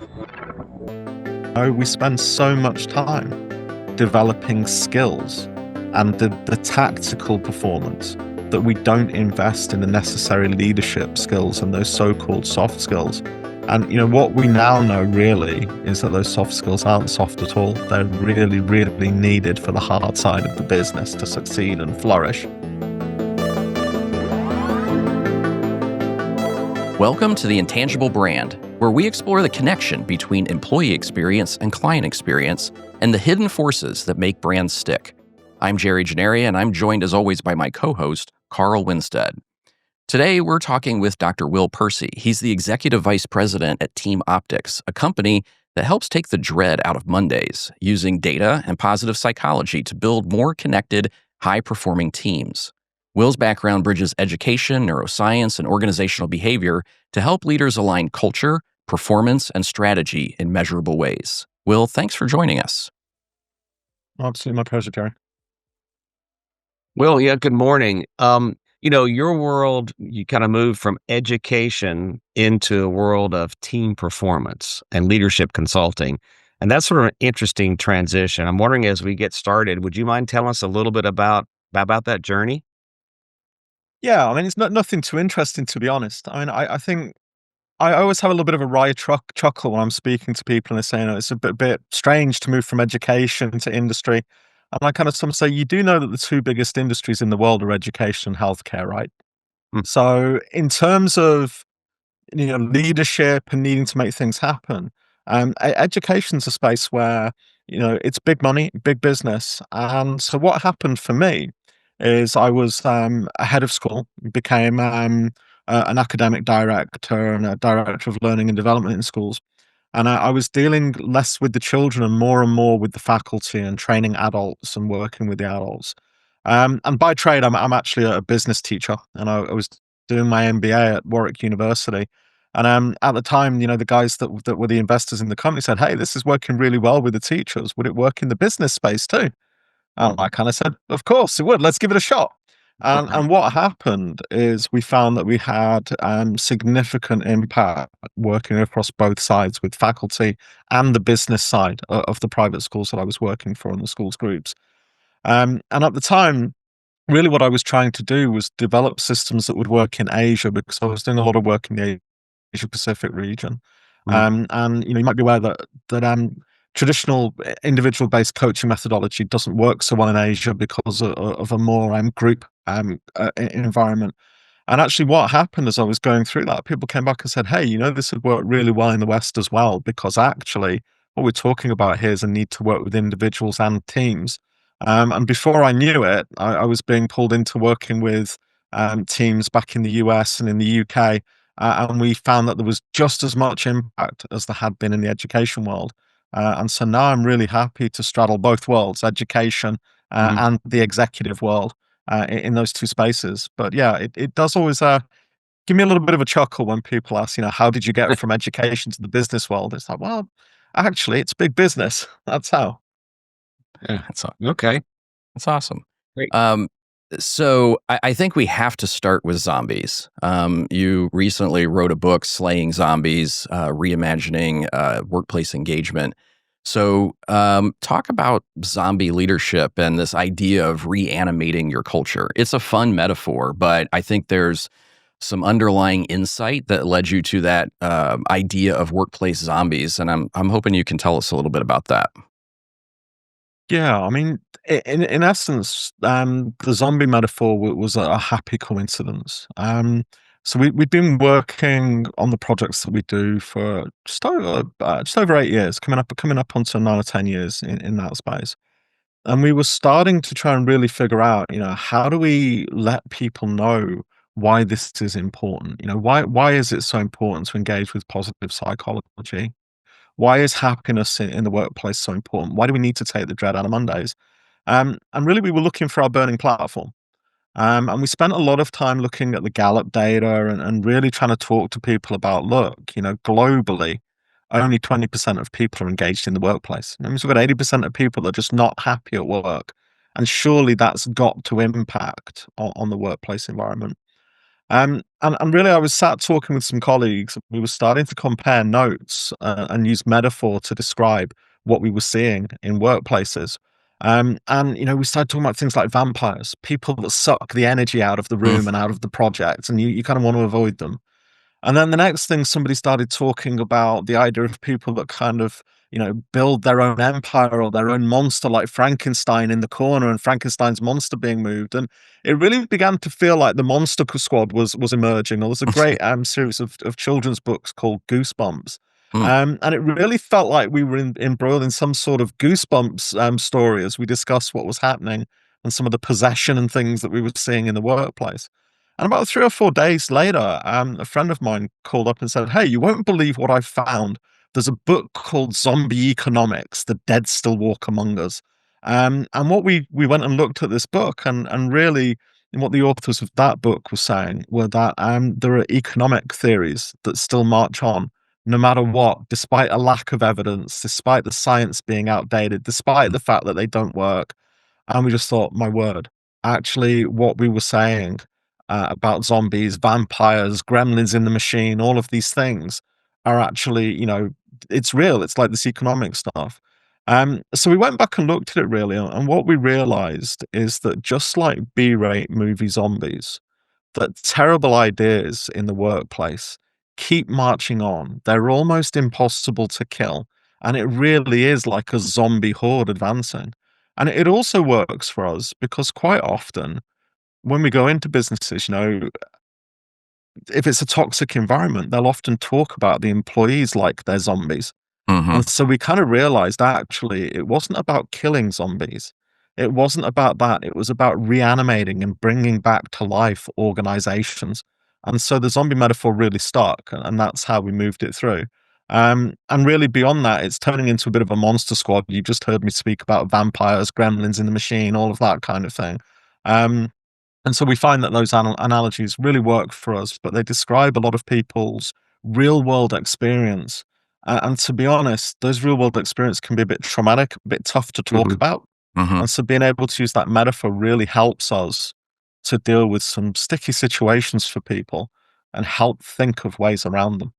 Oh, we spend so much time developing skills and the tactical performance that we don't invest in the necessary leadership skills and those so-called soft skills. And what we now know really is that those soft skills aren't soft at all. They're really, really needed for the hard side of the business to succeed and flourish. Welcome to the Intangible Brand, where we explore the connection between employee experience and client experience and the hidden forces that make brands stick. I'm Jerry Gennaria, and I'm joined as always by my co-host, Carl Winstead. Today, we're talking with Dr. Will Percy. He's the Executive Vice President at TeamOptix, a company that helps take the dread out of Mondays, using data and positive psychology to build more connected, high-performing teams. Will's background bridges education, neuroscience, and organizational behavior to help leaders align culture, performance, and strategy in measurable ways. Will, thanks for joining us. Absolutely, my pleasure, Jerry. Well, yeah, good morning. Your world, you kind of moved from education into a world of team performance and leadership consulting. And that's sort of an interesting transition. I'm wondering, as we get started, would you mind telling us a little bit about that journey? Yeah, I mean, it's nothing too interesting, to be honest. I mean, I think I always have a little bit of a wry chuckle when I'm speaking to people and they say, it's a bit strange to move from education to industry. And I kind of some say, you do know that the two biggest industries in the world are education and healthcare, right? Hmm. So in terms of leadership and needing to make things happen, education's a space where it's big money, big business. And so what happened for me is I was a head of school, became an academic director and a director of learning and development in schools. And I was dealing less with the children and more with the faculty and training adults and working with the adults. And by trade, I'm actually a business teacher, and I was doing my MBA at Warwick University. And at the time, the guys that were the investors in the company said, "Hey, this is working really well with the teachers. Would it work in the business space too?" And I kind of said, "Of course it would. Let's give it a shot." And what happened is we found that we had significant impact working across both sides with faculty and the business side of the private schools that I was working for in the schools groups. And at the time, really what I was trying to do was develop systems that would work in Asia because I was doing a lot of work in the Asia Pacific region. Mhm. And you might be aware that traditional individual-based coaching methodology doesn't work so well in Asia because of a more group environment. And actually, what happened as I was going through that, people came back and said, "Hey, this would work really well in the West as well, because actually, what we're talking about here is a need to work with individuals and teams." And before I knew it, I was being pulled into working with teams back in the US and in the UK, and we found that there was just as much impact as there had been in the education world. And so now I'm really happy to straddle both worlds, education Mhm. and the executive world in those two spaces. But yeah, it does always give me a little bit of a chuckle when people ask, how did you get from education to the business world? It's like, well, actually, it's big business. That's how. Yeah. That's, Okay. that's awesome. Great. So I think we have to start with zombies. You recently wrote a book, Slaying Zombies, Reimagining Workplace Engagement. So talk about zombie leadership and this idea of reanimating your culture. It's a fun metaphor, but I think there's some underlying insight that led you to that idea of workplace zombies, and I'm hoping you can tell us a little bit about that. Yeah, I mean, in essence, the zombie metaphor was a happy coincidence. So we've been working on the projects that we do for just over 8 years, coming up onto 9 or 10 years in that space. And we were starting to try and really figure out, how do we let people know why this is important? Why is it so important to engage with positive psychology? Why is happiness in the workplace so important? Why do we need to take the dread out of Mondays? And really, we were looking for our burning platform. And we spent a lot of time looking at the Gallup data and really trying to talk to people about, look, globally, only 20% of people are engaged in the workplace. That means we've got 80% of people that are just not happy at work. And surely that's got to impact on the workplace environment. And really, I was sat talking with some colleagues. We were starting to compare notes and use metaphor to describe what we were seeing in workplaces. And we started talking about things like vampires, people that suck the energy out of the room Mm. and out of the project, and you kind of want to avoid them. And then the next thing, somebody started talking about the idea of people that kind of, build their own empire or their own monster, like Frankenstein in the corner and Frankenstein's monster being moved. And it really began to feel like the Monster Squad was emerging. There was a great series of children's books called Goosebumps. Mm. And it really felt like we were embroiled in some sort of Goosebumps story as we discussed what was happening and some of the possession and things that we were seeing in the workplace. And about 3 or 4 days later, a friend of mine called up and said, "Hey, you won't believe what I found. There's a book called Zombie Economics: The Dead Still Walk Among Us." And what we went and looked at this book, and really what the authors of that book were saying were that there are economic theories that still march on no matter what, despite a lack of evidence, despite the science being outdated, despite the fact that they don't work. And we just thought, my word, actually, what we were saying about zombies, vampires, gremlins in the machine, all of these things are actually, it's real. It's like this economic stuff. So we went back and looked at it really, and what we realized is that just like B-rate movie zombies, that terrible ideas in the workplace keep marching on. They're almost impossible to kill. And it really is like a zombie horde advancing. And it also works for us because quite often when we go into businesses, if it's a toxic environment, they'll often talk about the employees like they're zombies. Mhm. And so we kind of realized actually it wasn't about killing zombies. It wasn't about that. It was about reanimating and bringing back to life organizations. And so the zombie metaphor really stuck, and that's how we moved it through. And really beyond that, it's turning into a bit of a monster squad. You just heard me speak about vampires, gremlins in the machine, all of that kind of thing. Um, and so we find that those analogies really work for us, but they describe a lot of people's real world experience. And to be honest, those real world experience can be a bit traumatic, a bit tough to talk Mhm. about. Mhm. And so being able to use that metaphor really helps us to deal with some sticky situations for people and help think of ways around them.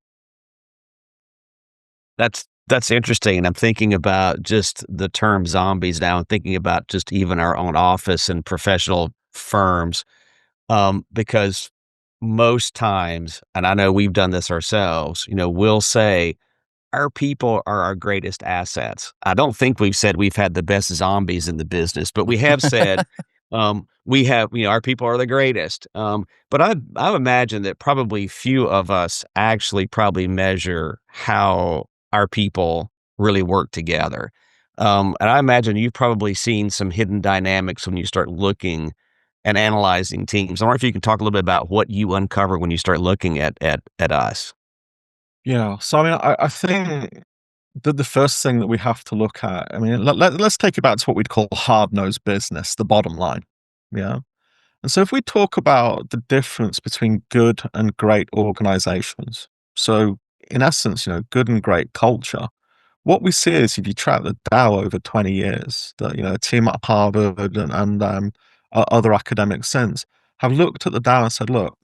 That's interesting, and I'm thinking about just the term zombies now and thinking about just even our own office and professional firms, because most times, and I know we've done this ourselves, we'll say, our people are our greatest assets. I don't think we've said we've had the best zombies in the business, but we have said, we have, our people are the greatest. But I imagine that probably few of us actually probably measure how our people really work together. And I imagine you've probably seen some hidden dynamics when you start looking and analyzing teams. I wonder if you can talk a little bit about what you uncover when you start looking at us. Yeah. So, I mean, I think that the first thing that we have to look at, I mean, let's take it back to what we'd call hard nosed business, the bottom line. Yeah. And so if we talk about the difference between good and great organizations, so in essence, good and great culture, what we see is if you track the Dow over 20 years, that, a team at Harvard and other academics since have looked at the Dow and said, look,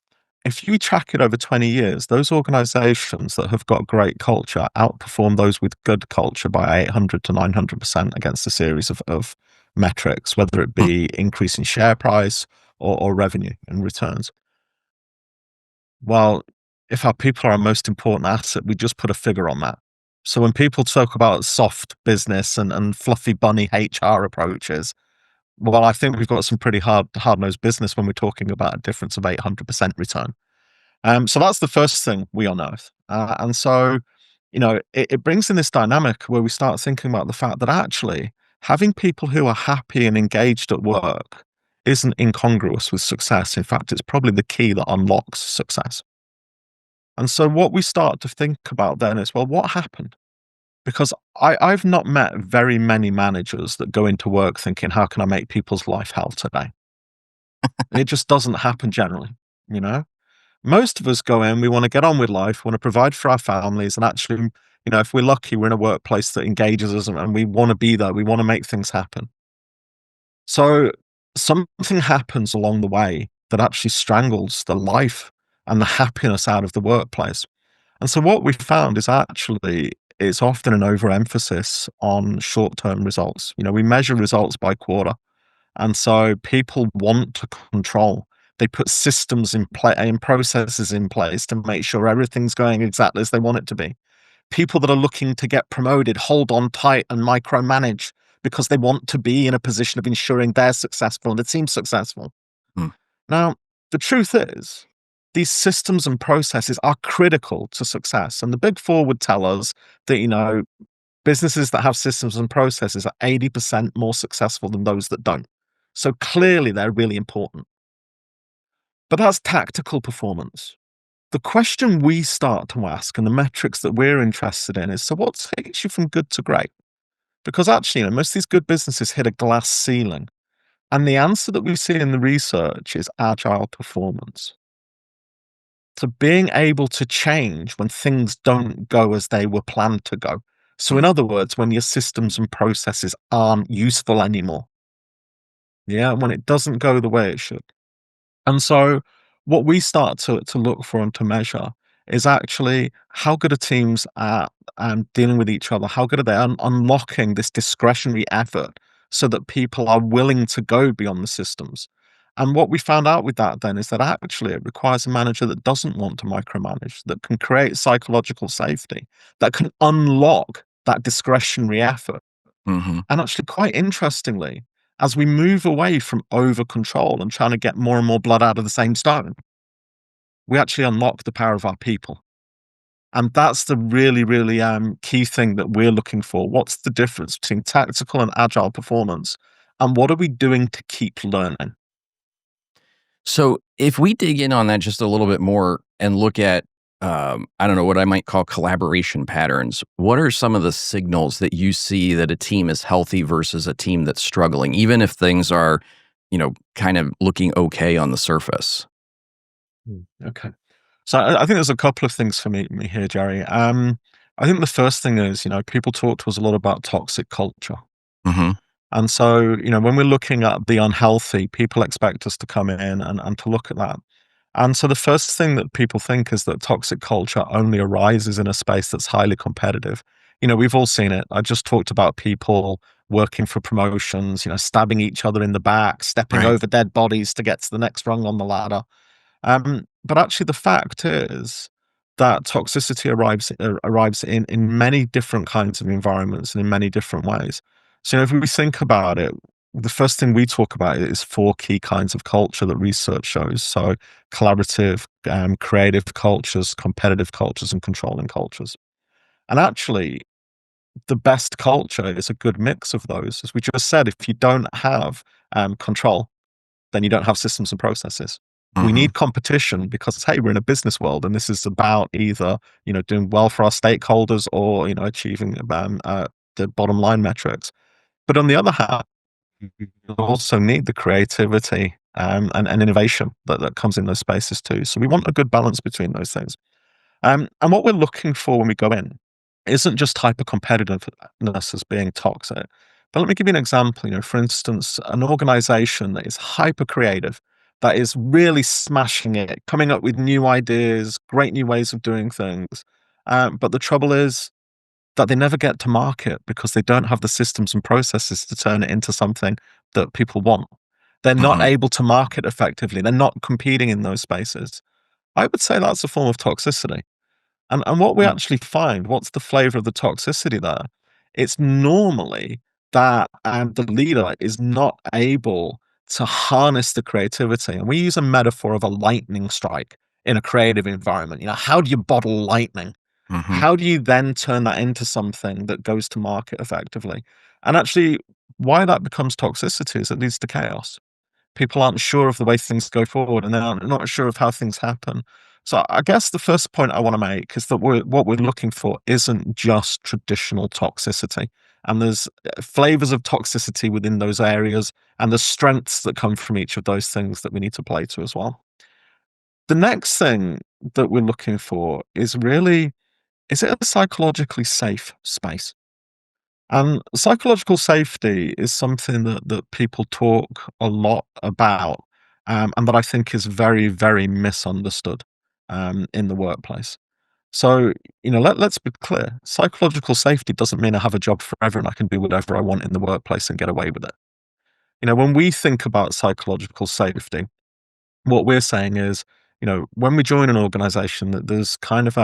if you track it over 20 years, those organizations that have got great culture outperform those with good culture by 800 to 900% against a series of metrics, whether it Mm. be increase in share price or revenue and returns. Well, if our people are our most important asset, we just put a figure on that. So when people talk about soft business and fluffy bunny HR approaches, well, I think we've got some pretty hard-nosed business when we're talking about a difference of 800% return. So that's the first thing we unearth. And so, it brings in this dynamic where we start thinking about the fact that actually having people who are happy and engaged at work isn't incongruous with success. In fact, it's probably the key that unlocks success. And so what we start to think about then is, well, what happened? Because I've not met very many managers that go into work thinking, how can I make people's life hell today? It just doesn't happen generally, you know? Most of us go in, we want to get on with life, want to provide for our families, and actually, if we're lucky, we're in a workplace that engages us and we want to be there, we want to make things happen. So something happens along the way that actually strangles the life and the happiness out of the workplace. And so what we found is actually it's often an overemphasis on short-term results. We measure results by quarter. And so people want to control. They put systems in place and processes in place to make sure everything's going exactly as they want it to be. People that are looking to get promoted hold on tight and micromanage because they want to be in a position of ensuring they're successful and the team's successful. Hmm. Now, the truth is, these systems and processes are critical to success. And the Big Four would tell us that, businesses that have systems and processes are 80% more successful than those that don't. So clearly they're really important. But that's tactical performance. The question we start to ask and the metrics that we're interested in is, so what takes you from good to great? Because actually, most of these good businesses hit a glass ceiling. And the answer that we see in the research is agile performance. So being able to change when things don't go as they were planned to go. So in other words, when your systems and processes aren't useful anymore. Yeah, when it doesn't go the way it should. And so what we start to look for and to measure is actually how good are teams at dealing with each other? How good are they unlocking this discretionary effort so that people are willing to go beyond the systems? And what we found out with that then is that actually it requires a manager that doesn't want to micromanage, that can create psychological safety, that can unlock that discretionary effort. Hmm. And actually, quite interestingly, as we move away from over control and trying to get more and more blood out of the same stone, we actually unlock the power of our people. And that's the really, really key thing that we're looking for. What's the difference between tactical and agile performance? And what are we doing to keep learning? So if we dig in on that just a little bit more and look at, I don't know, what I might call collaboration patterns, what are some of the signals that you see that a team is healthy versus a team that's struggling, even if things are, kind of looking okay on the surface? Okay. So I think there's a couple of things for me here, Jerry. I think the first thing is, people talk to us a lot about toxic culture. Hmm. And so, when we're looking at the unhealthy, people expect us to come in and to look at that. And so the first thing that people think is that toxic culture only arises in a space that's highly competitive. We've all seen it. I just talked about people working for promotions, stabbing each other in the back, stepping Right. over dead bodies to get to the next rung on the ladder. But actually, the fact is that toxicity arrives in many different kinds of environments and in many different ways. So, if we think about it, the first thing we talk about is four key kinds of culture that research shows. So, collaborative, creative cultures, competitive cultures, and controlling cultures. And actually, the best culture is a good mix of those. As we just said, if you don't have control, then you don't have systems and processes. We Hmm. need competition because, hey, we're in a business world, and this is about either doing well for our stakeholders or achieving the bottom line metrics. But on the other hand, you also need the creativity and innovation that comes in those spaces too. So we want a good balance between those things. And what we're looking for when we go in isn't just hyper competitiveness as being toxic. But let me give you an example. For instance, an organization that is hyper creative, that is really smashing it, coming up with new ideas, great new ways of doing things. But the trouble is that they never get to market because they don't have the systems and processes to turn it into something that people want. They're not Hmm. able to market effectively. They're not competing in those spaces. I would say that's a form of toxicity. And what we actually find, what's the flavor of the toxicity there? It's normally that the leader is not able to harness the creativity. And we use a metaphor of a lightning strike in a creative environment. How do you bottle lightning? Hmm. How do you then turn that into something that goes to market effectively? And actually, why that becomes toxicity is it leads to chaos. People aren't sure of the way things go forward, and they're not sure of how things happen. So I guess the first point I want to make is that what we're looking for isn't just traditional toxicity. And there's flavors of toxicity within those areas, and the strengths that come from each of those things that we need to play to as well. The next thing that we're looking for is really, is it a psychologically safe space? And psychological safety is something that people talk a lot about, and that I think is very, very misunderstood. in the workplace. So, let's be clear. Psychological safety doesn't mean I have a job forever and I can do whatever I want in the workplace and get away with it. When we think about psychological safety, what we're saying is, when we join an organization, that there's kind of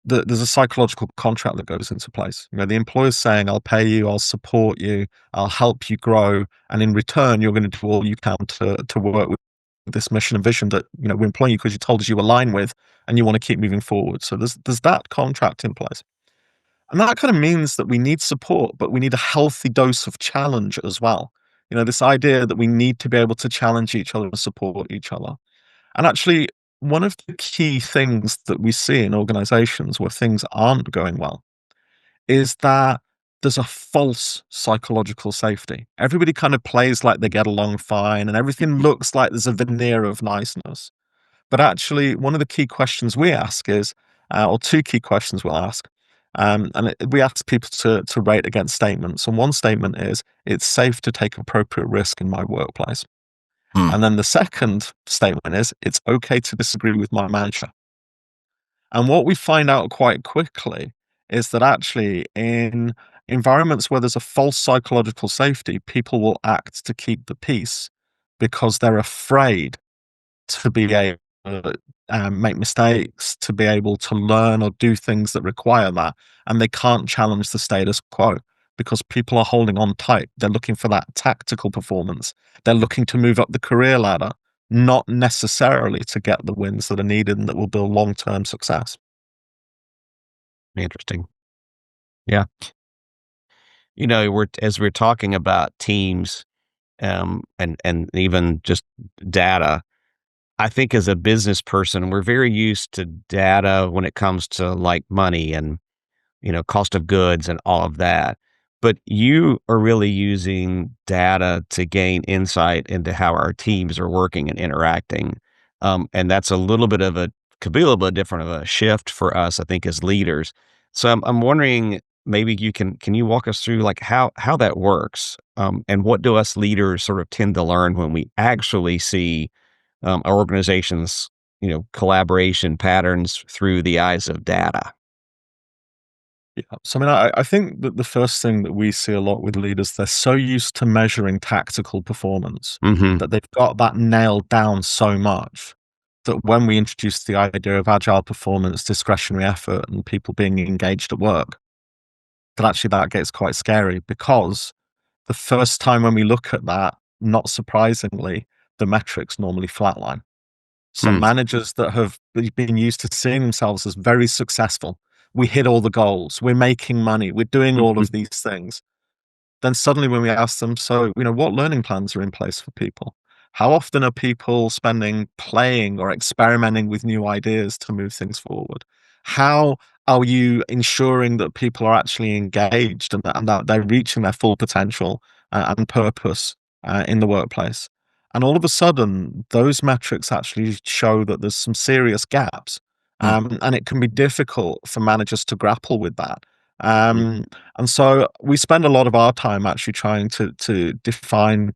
there's a psychological contract that goes into place. The employer's saying, I'll pay you, I'll support you, I'll help you grow, and in return, you're going to do all you can to work with this mission and vision that we're employing you because you told us you align with, and you want to keep moving forward. So there's that contract in place, and that kind of means that we need support, but we need a healthy dose of challenge as well. This idea that we need to be able to challenge each other and support each other. And actually, one of the key things that we see in organizations where things aren't going well is that there's a false psychological safety. Everybody kind of plays like they get along fine and everything looks like there's a veneer of niceness. But actually, one of the key questions we ask is, or two key questions we'll ask, we ask people to rate against statements. And one statement is, it's safe to take appropriate risk in my workplace. Hmm. And then the second statement is, it's okay to disagree with my manager. And what we find out quite quickly is that actually in environments where there's a false psychological safety, people will act to keep the peace because they're afraid to be able to make mistakes, to be able to learn or do things that require that. And they can't challenge the status quo because people are holding on tight. They're looking for that tactical performance. They're looking to move up the career ladder, not necessarily to get the wins that are needed and that will build long-term success. Interesting. Yeah. As we're talking about teams, and even just data, I think as a business person, we're very used to data when it comes to like money and, cost of goods and all of that. But you are really using data to gain insight into how our teams are working and interacting. And that's could be a little bit different of a shift for us, I think, as leaders. So I'm wondering, maybe can you walk us through like how that works? And what do us leaders sort of tend to learn when we actually see our organization's, collaboration patterns through the eyes of data? Yeah. So, I think that the first thing that we see a lot with leaders, they're so used to measuring tactical performance Hmm. that they've got that nailed down so much that when we introduce the idea of agile performance, discretionary effort, and people being engaged at work, that actually that gets quite scary because the first time when we look at that, not surprisingly, the metrics normally flatline. So Mm. managers that have been used to seeing themselves as very successful, we hit all the goals, we're making money, we're doing all Mhm. of these things. Then suddenly when we ask them, so, what learning plans are in place for people? How often are people spending playing or experimenting with new ideas to move things forward? How are you ensuring that people are actually engaged and that they're reaching their full potential and purpose in the workplace? And all of a sudden, those metrics actually show that there's some serious gaps. Hmm. And it can be difficult for managers to grapple with that. Mm. Um, and so we spend a lot of our time actually trying to define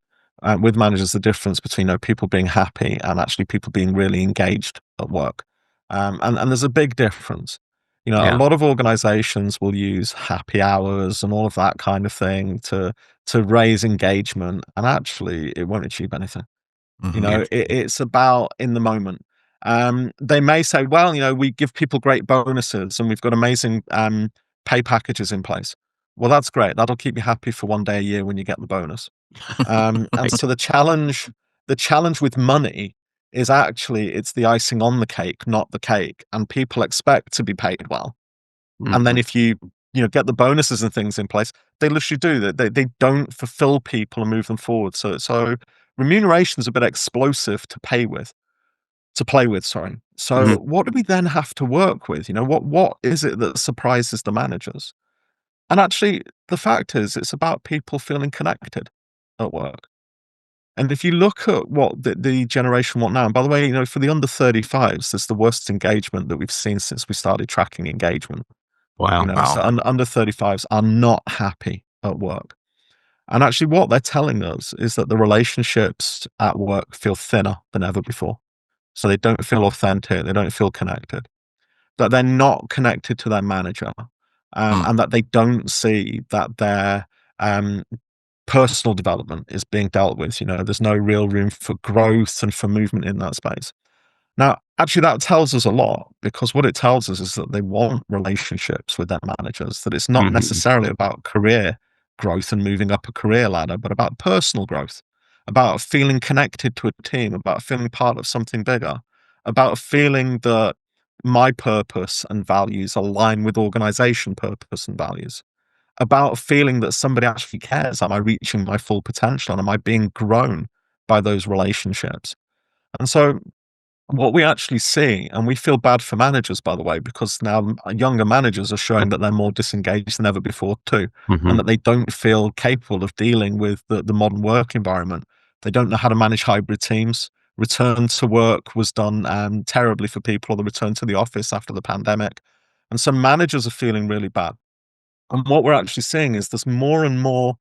with managers the difference between people being happy and actually people being really engaged at work. And there's a big difference. A Yeah. lot of organizations will use happy hours and all of that kind of thing to raise engagement, and actually it won't achieve anything. Interesting. It's about in the moment. They may say, well, we give people great bonuses and we've got amazing pay packages in place. Well, that's great. That'll keep you happy for one day a year when you get the bonus. And Right. so the challenge with money is actually it's the icing on the cake, not the cake. And people expect to be paid well. And then Mhm. if you get the bonuses and things in place, they literally do that. They don't fulfill people and move them forward. So remuneration is a bit explosive to play with, sorry. So Mhm. what do we then have to work with? What is it that surprises the managers? And actually, the fact is, it's about people feeling connected at work. And if you look at what the generation want now, and by the way, for the under 35s, there's the worst engagement that we've seen since we started tracking engagement. Wow. So Wow. under 35s are not happy at work. And actually, what they're telling us is that the relationships at work feel thinner than ever before. so they don't feel authentic, they don't feel connected, that they're not connected to their manager, Mm. and that they don't see that their um, personal development is being dealt with. There's no real room for growth and for movement in that space. Now, actually, that tells us a lot, because what it tells us is that they want relationships with their managers, that it's not Mhm. necessarily about career growth and moving up a career ladder, but about personal growth, about feeling connected to a team, about feeling part of something bigger, about feeling that my purpose and values align with organization purpose and values, about feeling that somebody actually cares. Am I reaching my full potential? And am I being grown by those relationships? And so what we actually see, and we feel bad for managers, by the way, because now younger managers are showing that they're more disengaged than ever before too, and Mhm. that they don't feel capable of dealing with the modern work environment. They don't know how to manage hybrid teams. Return to work was done terribly for people, or the return to the office after the pandemic. And some managers are feeling really bad. And what we're actually seeing is there's more and more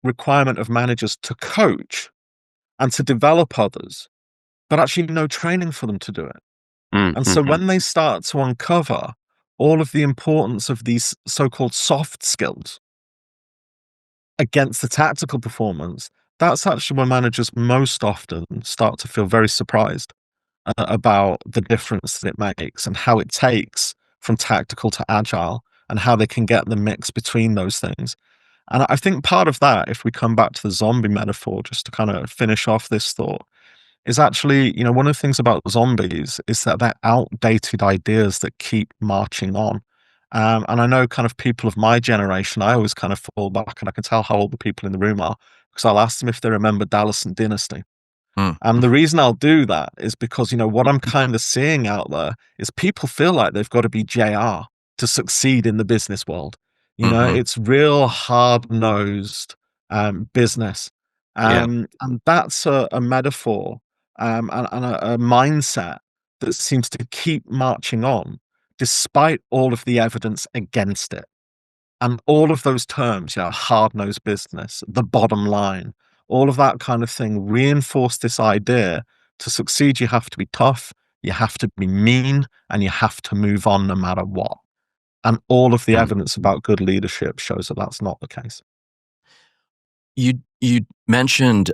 requirement of managers to coach and to develop others, but actually no training for them to do it. Mm, And so mhm. when they start to uncover all of the importance of these so-called soft skills against the tactical performance, that's actually when managers most often start to feel very surprised about the difference that it makes and how it takes from tactical to agile, and how they can get the mix between those things. And I think part of that, if we come back to the zombie metaphor, just to kind of finish off this thought, is actually, one of the things about zombies is that they're outdated ideas that keep marching on. And I know kind of people of my generation, I always kind of fall back, and I can tell how old the people in the room are, because I'll ask them if they remember Dallas and Dynasty. Mm. And the reason I'll do that is because, what I'm kind of seeing out there is people feel like they've got to be JR to succeed in the business world. Mhm. It's real hard-nosed business. Yeah. And that's a metaphor, and a mindset that seems to keep marching on despite all of the evidence against it. And all of those terms, hard-nosed business, the bottom line, all of that kind of thing reinforce this idea: to succeed, you have to be tough, you have to be mean, and you have to move on no matter what. And all of the Mm. evidence about good leadership shows that that's not the case. You mentioned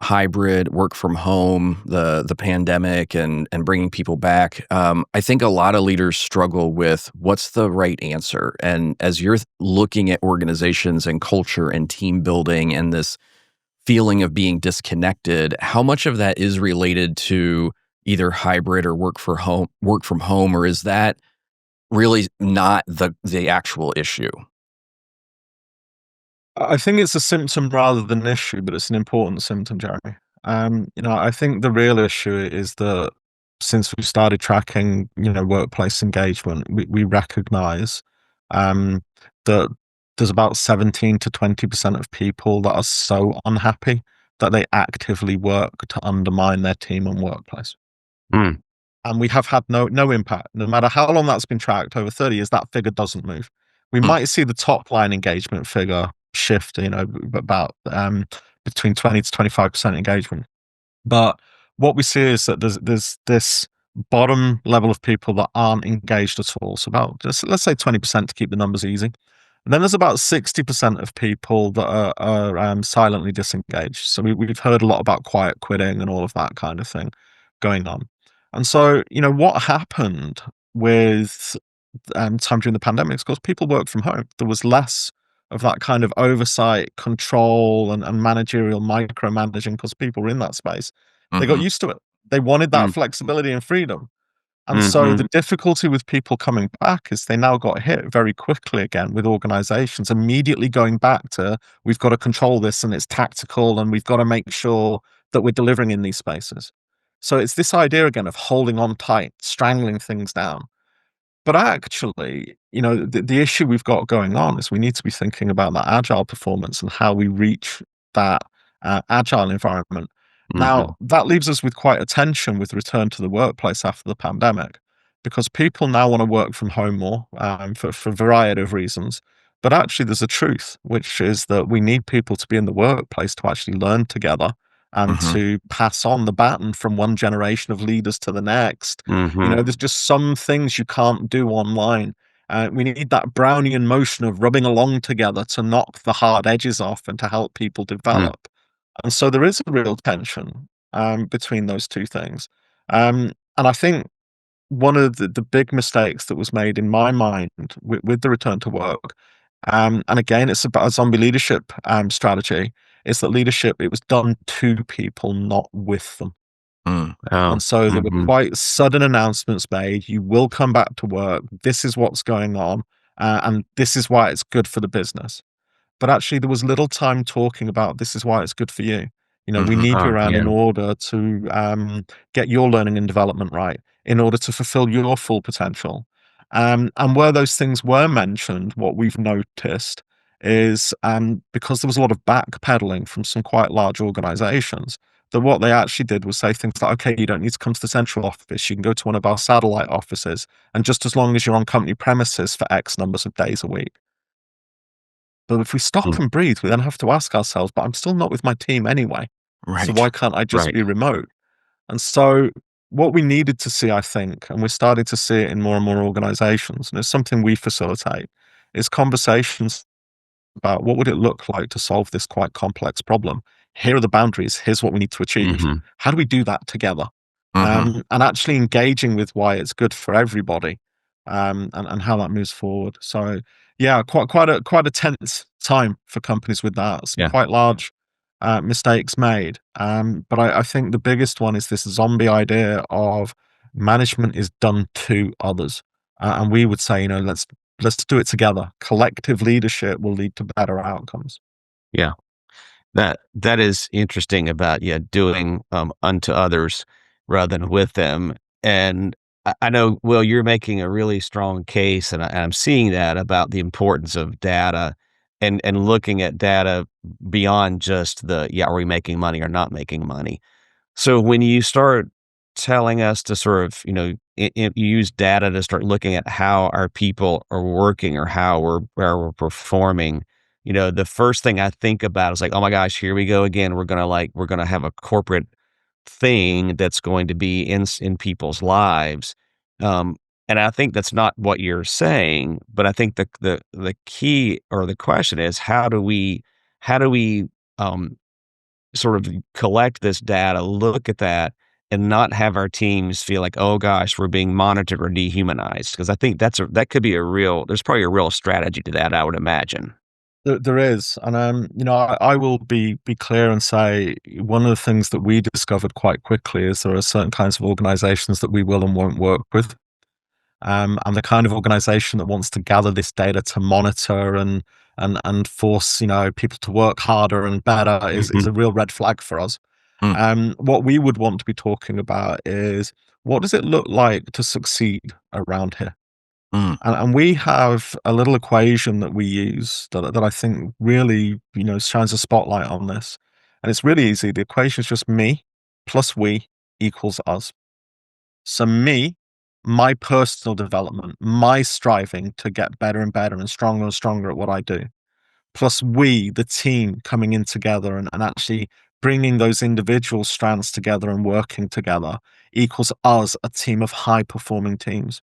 hybrid work from home, the pandemic, and bringing people back. I think a lot of leaders struggle with what's the right answer. And as you're looking at organizations and culture and team building and this feeling of being disconnected, how much of that is related to either hybrid or work from home, or is that really not the actual issue? I think it's a symptom rather than an issue, but it's an important symptom, Jeremy. I think the real issue is that since we started tracking, workplace engagement, we recognize um, that there's about 17 to 20% of people that are so unhappy that they actively work to undermine their team and workplace. Mm. And we have had no impact. No matter how long that's been tracked, over 30 years, that figure doesn't move. We Mm. might see the top line engagement figure shift, about between 20 to 25% engagement. But what we see is that there's this bottom level of people that aren't engaged at all. So about, just let's say, 20% to keep the numbers easy. And then there's about 60% of people that are silently disengaged. So we've heard a lot about quiet quitting and all of that kind of thing going on. And so, what happened with time during the pandemic is, of course, people work from home. There was less of that kind of oversight, control, and managerial micromanaging, because people were in that space. They got Mhm. used to it. They wanted that Mm. flexibility and freedom. And so the Mhm. difficulty with people coming back is they now got hit very quickly again with organizations immediately going back to, we've got to control this, and it's tactical, and we've got to make sure that we're delivering in these spaces. So it's this idea again of holding on tight, strangling things down. But actually, the issue we've got going on is we need to be thinking about that agile performance and how we reach that agile environment. Now, Mhm. that leaves us with quite a tension with return to the workplace after the pandemic, because people now want to work from home more, for a variety of reasons. But actually, there's a truth, which is that we need people to be in the workplace to actually learn together and Mhm. to pass on the baton from one generation of leaders to the next. Mhm. There's just some things you can't do online. We need that Brownian motion of rubbing along together to knock the hard edges off and to help people Mm. develop. And so there is a real tension between those two things. And I think one of the big mistakes that was made in my mind with the return to work, and again, it's about a zombie leadership strategy, is that leadership, it was done to people, not with them. Mm. Oh. And so there were Mhm. quite sudden announcements made. You will come back to work. This is what's going on. And this is why it's good for the business. But actually, there was little time talking about this is why it's good for you. We Mhm. need you Oh, around yeah. in order to get your learning and development right, in order to fulfill your full potential. And where those things were mentioned, what we've noticed is because there was a lot of backpedaling from some quite large organizations, that what they actually did was say things like, okay, you don't need to come to the central office. You can go to one of our satellite offices. And just as long as you're on company premises for X numbers of days a week. But if we stop Mm. and breathe, we then have to ask ourselves, but I'm still not with my team anyway. So Right. why can't I just Right. be remote? And so what we needed to see, I think, and we're starting to see it in more and more organizations, and it's something we facilitate, is conversations about what would it look like to solve this quite complex problem. Here are the boundaries. Here's what we need to achieve. Mhm. How do we do that together? Mhm. And actually engaging with why it's good for everybody, and how that moves forward. So yeah, quite a tense time for companies with that. Some Yeah. quite large mistakes made. But I think the biggest one is this zombie idea of management is done to others. And we would say, let's do it together. Collective leadership will lead to better outcomes. Yeah. That is interesting about, yeah, doing, unto others rather than with them, and I know, Will, you're making a really strong case, and I'm seeing that about the importance of data and looking at data beyond just the, "Yeah, are we making money or not making money?" So when you start telling us to sort of, you use data to start looking at how our people are working or how we're performing, the first thing I think about is like, oh my gosh, here we go again. We're gonna have a corporate thing that's going to be in people's lives. Um, and I think that's not what you're saying, but I think the key or the question is how do we um sort of collect this data, look at that, and not have our teams feel like, "Oh gosh, we're being monitored or dehumanized." Because I think that could be there's probably a real strategy to that, I would imagine. There is, and I will be clear and say one of the things that we discovered quite quickly is there are certain kinds of organizations that we will and won't work with. And the kind of organization that wants to gather this data to monitor and force people to work harder and better is Mhm. a real red flag for us. Mm. What we would want to be talking about is what does it look like to succeed around here? Mm. And we have a little equation that we use that I think really shines a spotlight on this, and it's really easy. The equation is just me plus we equals us. So me, my personal development, my striving to get better and stronger and stronger at what I do, plus we, the team, coming in together and actually bringing those individual strands together and working together equals us, a team of high performing teams.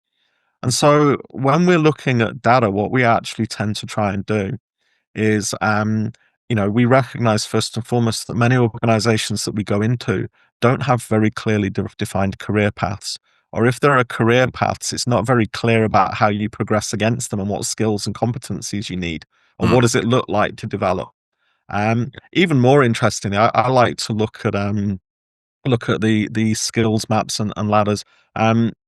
And so when we're looking at data, what we actually tend to try and do is, we recognize first and foremost that many organizations that we go into don't have very clearly defined career paths. Or if there are career paths, it's not very clear about how you progress against them and what skills and competencies you need, or Mm. what does it look like to develop. Even more interestingly, I like to look at the skills maps and ladders.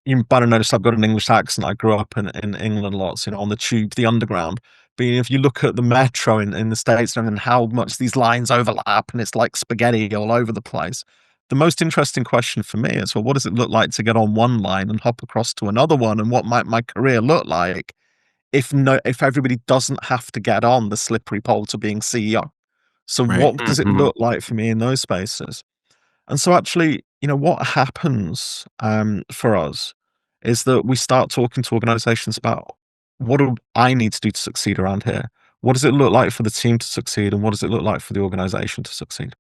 You might have noticed I've got an English accent. I grew up in England lots, on the tube, the underground. But if you look at the metro in the States and how much these lines overlap and it's like spaghetti all over the place. The most interesting question for me is, well, what does it look like to get on one line and hop across to another one? And what might my career look like if everybody doesn't have to get on the slippery pole to being CEO? So Right. what does it Mhm. look like for me in those spaces? And so actually, what happens for us is that we start talking to organizations about what do I need to do to succeed around here? What does it look like for the team to succeed? And what does it look like for the organization to succeed?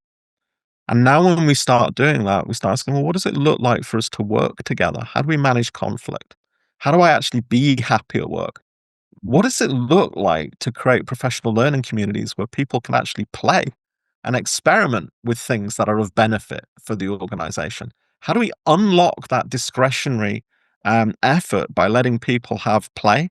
And now when we start doing that, we start asking, well, what does it look like for us to work together? How do we manage conflict? How do I actually be happy at work? What does it look like to create professional learning communities where people can actually play and experiment with things that are of benefit for the organization? How do we unlock that discretionary effort by letting people have play,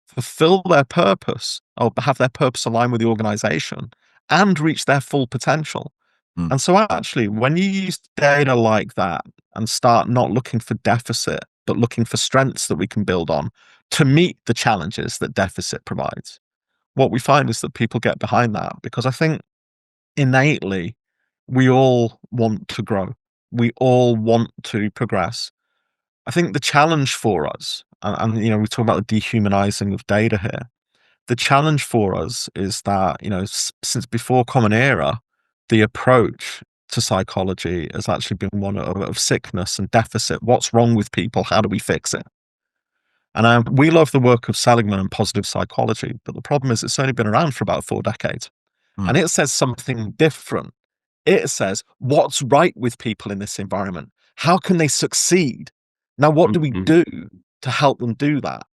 fulfill their purpose, or have their purpose align with the organization, and reach their full potential? Mm. And so actually, when you use data like that and start not looking for deficit, but looking for strengths that we can build on to meet the challenges that deficit provides, what we find is that people get behind that, because I think innately we all want to grow. We all want to progress. I think the challenge for us, and we talk about the dehumanizing of data here. The challenge for us is that, since before Common Era, the approach to psychology has actually been one of sickness and deficit. What's wrong with people? How do we fix it? And we love the work of Seligman and positive psychology, but the problem is it's only been around for about 4 decades. Mm. And it says something different. It says, what's right with people in this environment? How can they succeed? Now, what do we do to help them do that?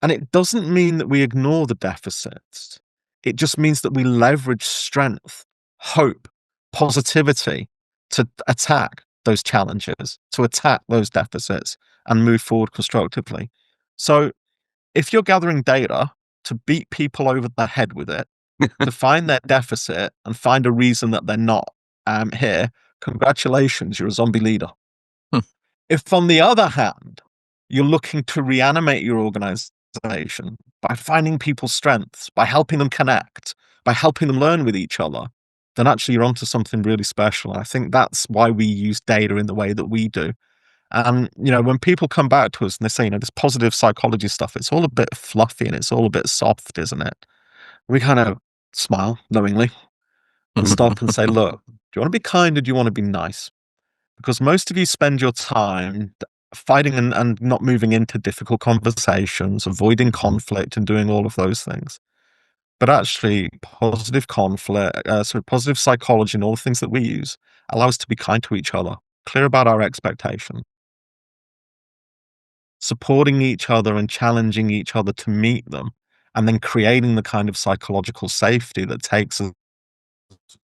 And it doesn't mean that we ignore the deficits. It just means that we leverage strength, hope, positivity to attack those challenges, to attack those deficits and move forward constructively. So if you're gathering data to beat people over the head with it, to find their deficit and find a reason that they're not here, congratulations, you're a zombie leader. Hmm. If, on the other hand, you're looking to reanimate your organization by finding people's strengths, by helping them connect, by helping them learn with each other, then actually you're onto something really special. And I think that's why we use data in the way that we do. And, when people come back to us and they say, this positive psychology stuff, it's all a bit fluffy and it's all a bit soft, isn't it? We kind of smile knowingly and stop and say, look, do you want to be kind or do you want to be nice? Because most of you spend your time fighting and not moving into difficult conversations, avoiding conflict and doing all of those things. But actually, positive positive psychology and all the things that we use allow us to be kind to each other, clear about our expectation, supporting each other and challenging each other to meet them, and then creating the kind of psychological safety that takes us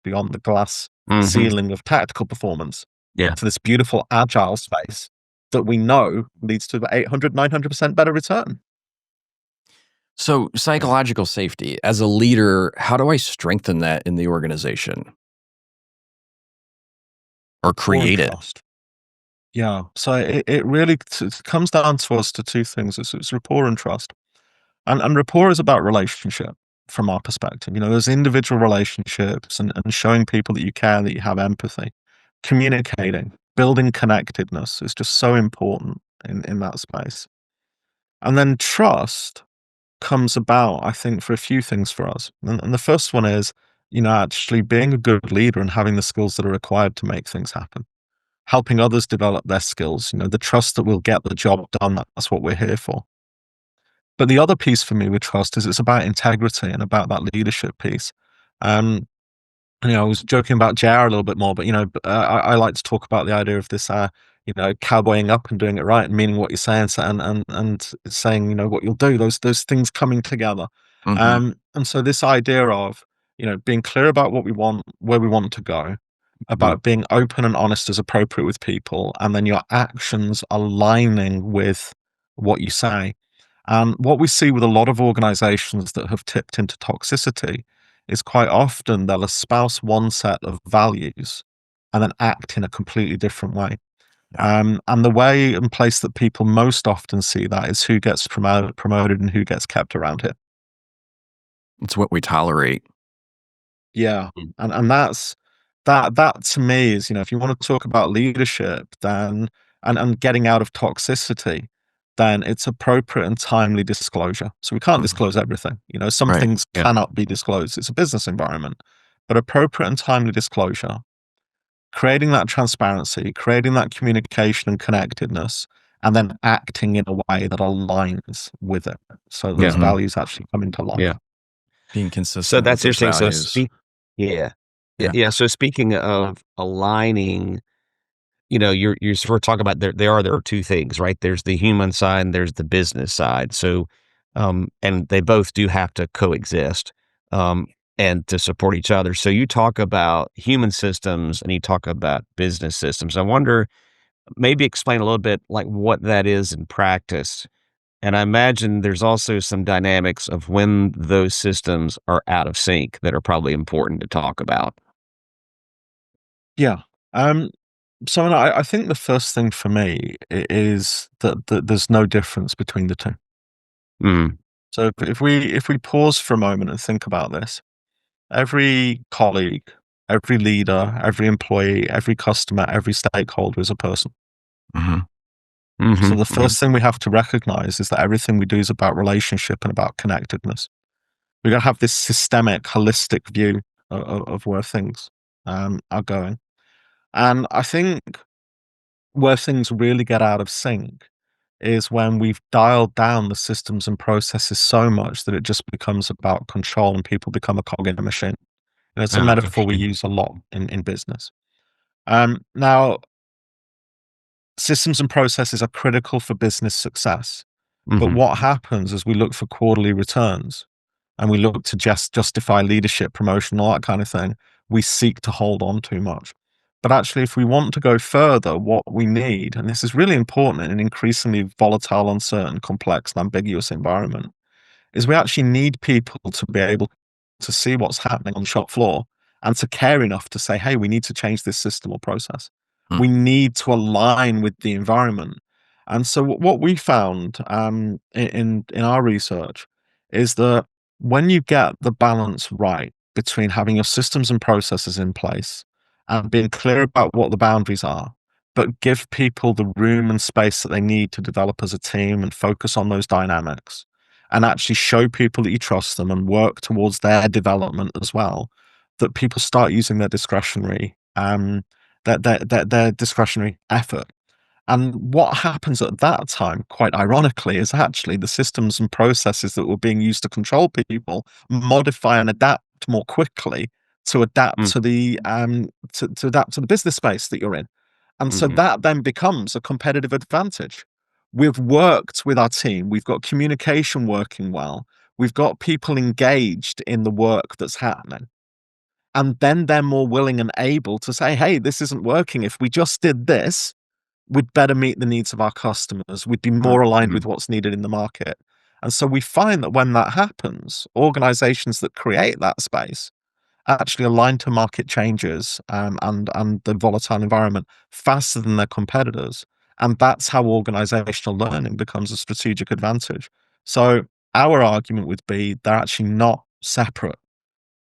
beyond the glass ceiling of tactical performance to this beautiful agile space that we know leads to 800, 900% better return. So psychological safety, as a leader, how do I strengthen that in the organization? Or create it? Trust. Yeah. So it really comes down to us to two things. It's rapport and trust. And rapport is about relationship from our perspective. There's individual relationships and showing people that you care, that you have empathy, communicating, building connectedness is just so important in that space. And then trust comes about, I think, for a few things for us. And the first one is, actually being a good leader and having the skills that are required to make things happen, helping others develop their skills, the trust that we'll get the job done. That's what we're here for. But the other piece for me with trust is it's about integrity and about that leadership piece. I was joking about JR a little bit more, but I like to talk about the idea of this, cowboying up and doing it right and meaning what you're saying, and saying, what you'll do. Those things coming together. And so this idea of being clear about what we want, where we want to go, about being open and honest as appropriate with people, and then your actions aligning with what you say. And what we see with a lot of organizations that have tipped into toxicity is quite often they'll espouse one set of values and then act in a completely different way. And the way and place that people most often see that is who gets promoted and who gets kept around here. It's what we tolerate. Yeah. And that to me is, if you want to talk about leadership, then and getting out of toxicity, then it's appropriate and timely disclosure. So we can't disclose everything. Some things cannot be disclosed. It's a business environment, but appropriate and timely disclosure, creating that transparency, creating that communication and connectedness, and then acting in a way that aligns with it. So those values actually come into life. Yeah. Being consistent. So that's with those interesting. values. So Yeah. Yeah. So speaking of aligning, you're sort of talking about there are two things, right? There's the human side and there's the business side. So, and they both do have to coexist, um, and to support each other. So you talk about human systems and you talk about business systems. I wonder, maybe explain a little bit like what that is in practice. And I imagine there's also some dynamics of when those systems are out of sync that are probably important to talk about. Yeah. Um, so I think the first thing for me is that there's no difference between the two. Mm, So if we pause for a moment and think about this, every colleague, every leader, every employee, every customer, every stakeholder is a person. Hmm. So mhm, the mhm, first thing we have to recognize is that everything we do is about relationship and about connectedness. We got to have this systemic, holistic view of where things are going. And I think where things really get out of sync is when we've dialed down the systems and processes so much that it just becomes about control and people become a cog in a machine. And it's a yeah, metaphor we use a lot in business. Now, systems and processes are critical for business success. But mhm, what happens is we look for quarterly returns and we look to just justify leadership, promotion, all that kind of thing. We seek to hold on too much. But actually, if we want to go further, what we need, and this is really important in an increasingly volatile, uncertain, complex, and ambiguous environment, is we actually need people to be able to see what's happening on the shop floor and to care enough to say, hey, we need to change this system or process. Mm. We need to align with the environment. And so what we found in our research is that when you get the balance right between having your systems and processes in place and being clear about what the boundaries are, but give people the room and space that they need to develop as a team and focus on those dynamics, and actually show people that you trust them and work towards their development as well, that people start using their discretionary their discretionary effort. And what happens at that time, quite ironically, is actually the systems and processes that were being used to control people modify and adapt more quickly to adapt mm, to the to adapt to the business space that you're in. And so mhm, that then becomes a competitive advantage. We've worked with our team, we've got communication working well, we've got people engaged in the work that's happening. And then they're more willing and able to say, hey, this isn't working. If we just did this, we'd better meet the needs of our customers. We'd be more aligned with mhm, what's needed in the market. And so we find that when that happens, organizations that create that space actually align to market changes and the volatile environment faster than their competitors. And that's how organizational learning becomes a strategic advantage. So our argument would be they're actually not separate.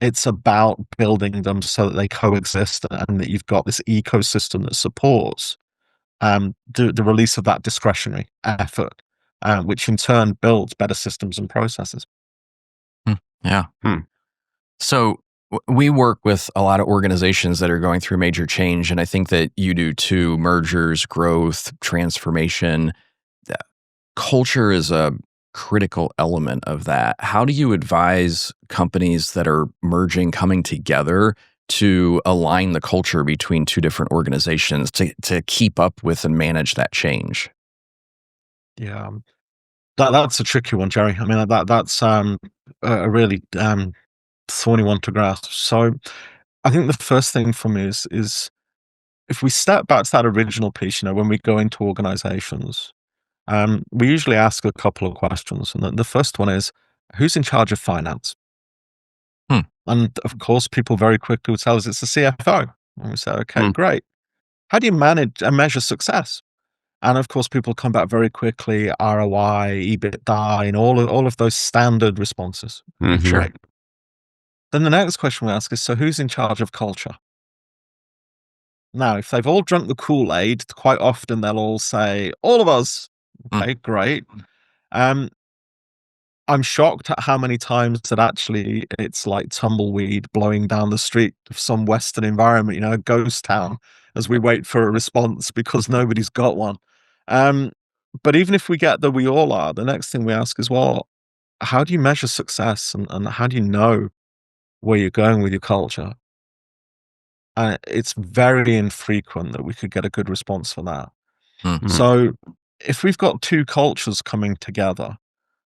It's about building them so that they coexist and that you've got this ecosystem that supports the release of that discretionary effort, which in turn builds better systems and processes. Mm. Yeah. hmm, So we work with a lot of organizations that are going through major change, and I think that you do too. Mergers, growth, transformation. Culture is a critical element of that. How do you advise companies that are merging, coming together to align the culture between two different organizations to keep up with and manage that change? Yeah, that's a tricky one, Jerry. I mean, that's a really thorny one to grasp. So I think the first thing for me is if we step back to that original piece, when we go into organizations, we usually ask a couple of questions. And the first one is, who's in charge of finance? Hmm. And of course, people very quickly would tell us it's the CFO. And we say, okay, mm, great. How do you manage and measure success? And of course, people come back very quickly, ROI, EBITDA, and all of those standard responses. mhm, Great. Then the next question we ask is, so who's in charge of culture? Now, if they've all drunk the Kool-Aid, quite often they'll all say, all of us. Mm. Okay, great. Um, I'm shocked at how many times that actually it's like tumbleweed blowing down the street of some Western environment, a ghost town, as we wait for a response because nobody's got one. Um, but even if we get that we all are, the next thing we ask is, well, how do you measure success and how do you know where you're going with your culture? it's very infrequent that we could get a good response for that. Mm. Mm. So if we've got two cultures coming together,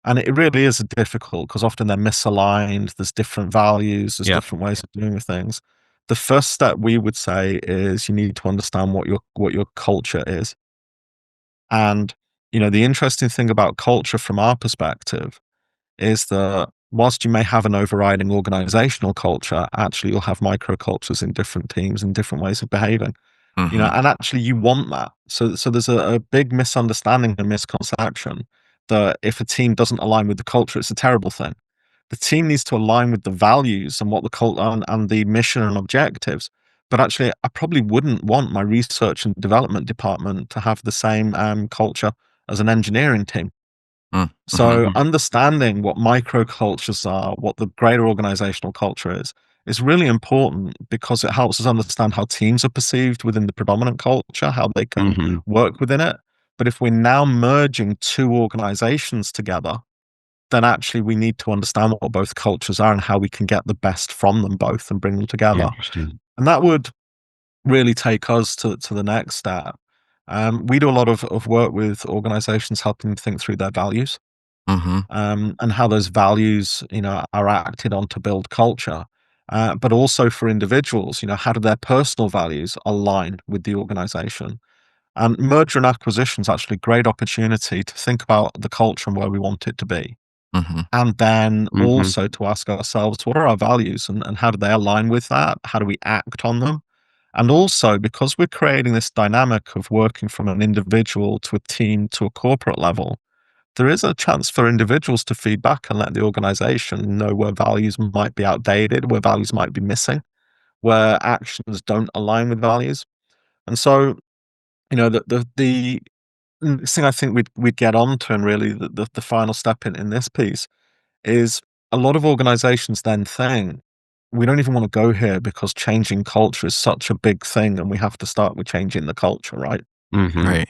and it really is difficult because often they're misaligned, there's different values, there's Yep. different ways of doing things. The first step we would say is you need to understand what your culture is. And, the interesting thing about culture from our perspective is that whilst you may have an overriding organizational culture, actually you'll have microcultures in different teams and different ways of behaving. Mhm. And actually you want that. So there's a big misunderstanding and misconception that if a team doesn't align with the culture, it's a terrible thing. The team needs to align with the values and what the cult and the mission and objectives. But actually, I probably wouldn't want my research and development department to have the same culture as an engineering team. Mm. Mhm. So understanding what microcultures are, what the greater organizational culture is really important because it helps us understand how teams are perceived within the predominant culture, how they can Mhm. work within it. But if we're now merging two organizations together, then actually we need to understand what both cultures are and how we can get the best from them both and bring them together. Interesting. And that would really take us to the next step. We do a lot of work with organizations helping them think through their values, Mhm. and how those values, are acted on to build culture. But also for individuals, how do their personal values align with the organization? And merger and acquisition is actually a great opportunity to think about the culture and where we want it to be. Mhm. And then Mhm. also to ask ourselves, what are our values and how do they align with that? How do we act on them? And also, because we're creating this dynamic of working from an individual to a team to a corporate level, there is a chance for individuals to feed back and let the organization know where values might be outdated, where values might be missing, where actions don't align with values. And so, the next thing I think we'd get onto, and really the final step in this piece is a lot of organizations then think we don't even want to go here because changing culture is such a big thing and we have to start with changing the culture, right? Mhm. Right.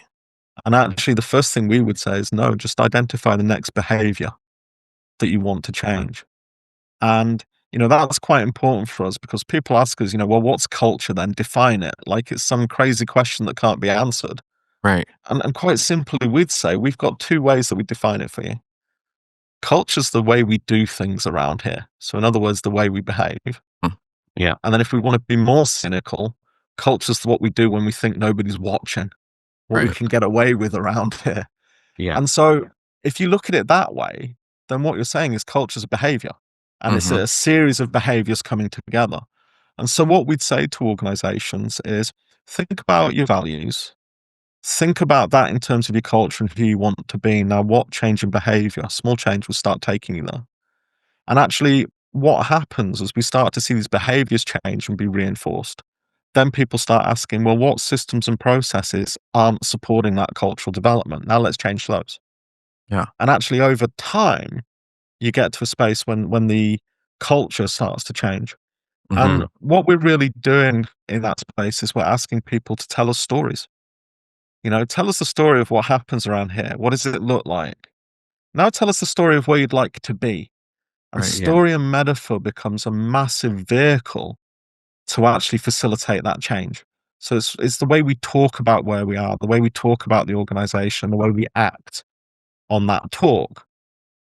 And actually, the first thing we would say is no, just identify the next behavior that you want to change. And, that's quite important for us because people ask us, well, what's culture then? Define it. Like it's some crazy question that can't be answered. Right. And quite simply, we'd say we've got two ways that we define it for you. Culture's the way we do things around here. So, in other words, the way we behave. Mm. Yeah. And then if we want to be more cynical, culture's what we do when we think nobody's watching, what we Right. can get away with around here. Yeah. And so if you look at it that way, then what you're saying is culture's a behavior, and it's Mhm. a series of behaviors coming together. And so what we'd say to organizations is think about your values, think about that in terms of your culture and who you want to be. Now, what change in behavior, small change will start taking you there. And actually, what happens as we start to see these behaviors change and be reinforced, then people start asking, well, what systems and processes aren't supporting that cultural development? Now let's change those. Yeah. And actually, over time, you get to a space when the culture starts to change. Mhm. And what we're really doing in that space is we're asking people to tell us stories. Tell us the story of what happens around here. What does it look like? Now tell us the story of where you'd like to be. And Right. Yeah. story and metaphor becomes a massive vehicle to actually facilitate that change. So it's the way we talk about where we are, the way we talk about the organization, the way we act on that talk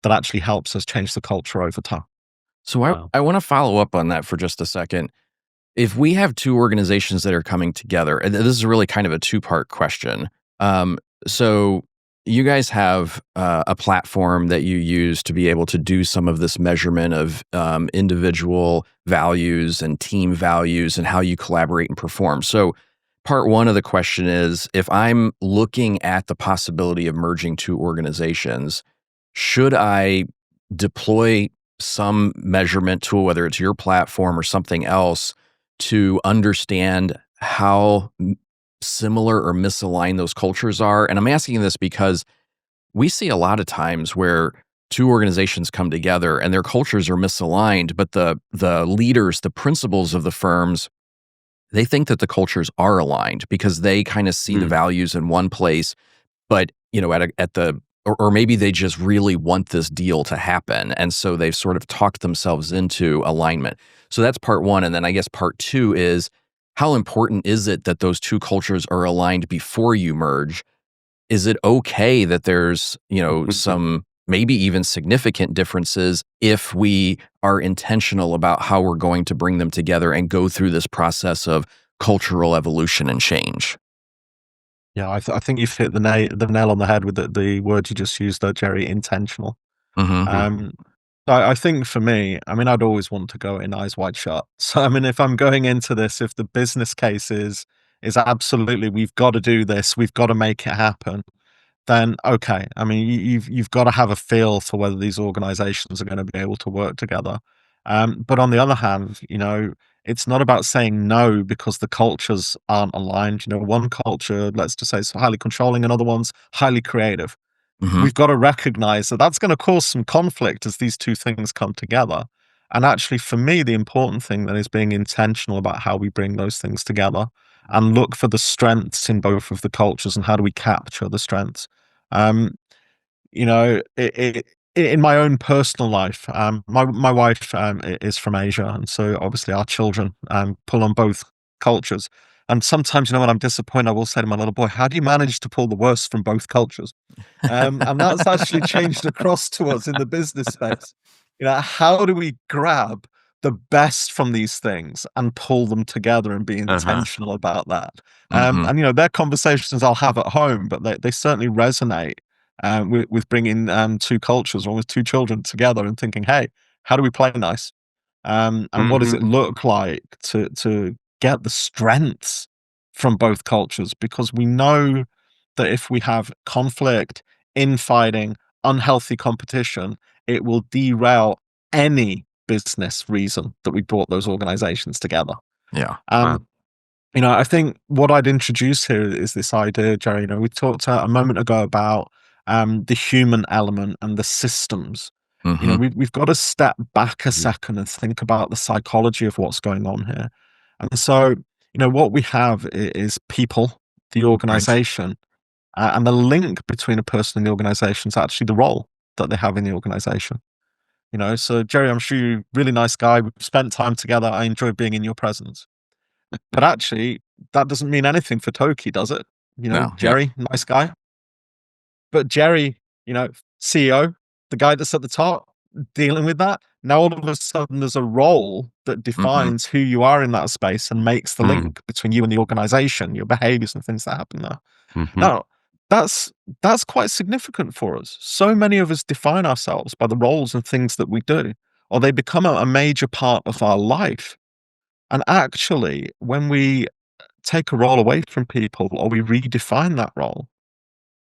that actually helps us change the culture over time. So Wow. I want to follow up on that for just a second. If we have two organizations that are coming together, and this is really kind of a two-part question. Um, so you guys have a platform that you use to be able to do some of this measurement of individual values and team values and how you collaborate and perform. So part one of the question is, if I'm looking at the possibility of merging two organizations, should I deploy some measurement tool, whether it's your platform or something else, to understand how similar or misaligned those cultures are? And I'm asking this because we see a lot of times where two organizations come together and their cultures are misaligned, but the leaders, the principals of the firms, they think that the cultures are aligned because they kind of see the Mm. values in one place, but at the or maybe they just really want this deal to happen, and so they've sort of talked themselves into alignment. So that's part one, and then I guess part two is, how important is it that those two cultures are aligned before you merge? Is it okay that there's, some maybe even significant differences if we are intentional about how we're going to bring them together and go through this process of cultural evolution and change? Yeah, I think you've hit the nail on the head with the word you just used there, Jerry, intentional. Mhm. Um, I think for me, I mean, I'd always want to go in eyes wide shut. So, I mean, if I'm going into this, if the business case is absolutely, we've got to do this, we've got to make it happen, then okay. I mean, you've got to have a feel for whether these organizations are going to be able to work together. But on the other hand, it's not about saying no because the cultures aren't aligned. One culture, let's just say, is highly controlling, and other one's highly creative. Mhm. We've got to recognize that that's going to cause some conflict as these two things come together. And actually, for me, the important thing then is being intentional about how we bring those things together and look for the strengths in both of the cultures and how do we capture the strengths. Um, in my own personal life, my wife is from Asia, and so obviously our children pull on both cultures. And sometimes, when I'm disappointed, I will say to my little boy, "How do you manage to pull the worst from both cultures?" And that's actually changed across to us in the business space. How do we grab the best from these things and pull them together and be Uh-huh. intentional about that? Mhm. And they're conversations I'll have at home, but they certainly resonate with bringing two cultures or with two children together and thinking, hey, how do we play nice? And what does Mhm. it look like to get the strengths from both cultures? Because we know that if we have conflict, infighting, unhealthy competition, it will derail any business reason that we brought those organizations together. Yeah. Wow. Um, I think what I'd introduce here is this idea, Jerry. We talked a moment ago about the human element and the systems. Mhm. We've got to step back a Mhm. second and think about the psychology of what's going on here. And so, what we have is people, the Right. organization, and the link between a person and the organization is actually the role that they have in the organization. So Jerry, I'm sure you're a really nice guy. We've spent time together. I enjoy being in your presence. But actually, that doesn't mean anything for Toki, does it? No. Yeah. Jerry, nice guy. But Jerry, CEO, the guy that's at the top dealing with that, now all of a sudden there's a role that Mhm. defines who you are in that space and makes the Mhm. link between you and the organization, your behaviors and things that happen there. Mhm. Now, that's that's quite significant for us. So many of us define ourselves by the roles and things that we do, or they become a major part of our life. And actually, when we take a role away from people or we redefine that role,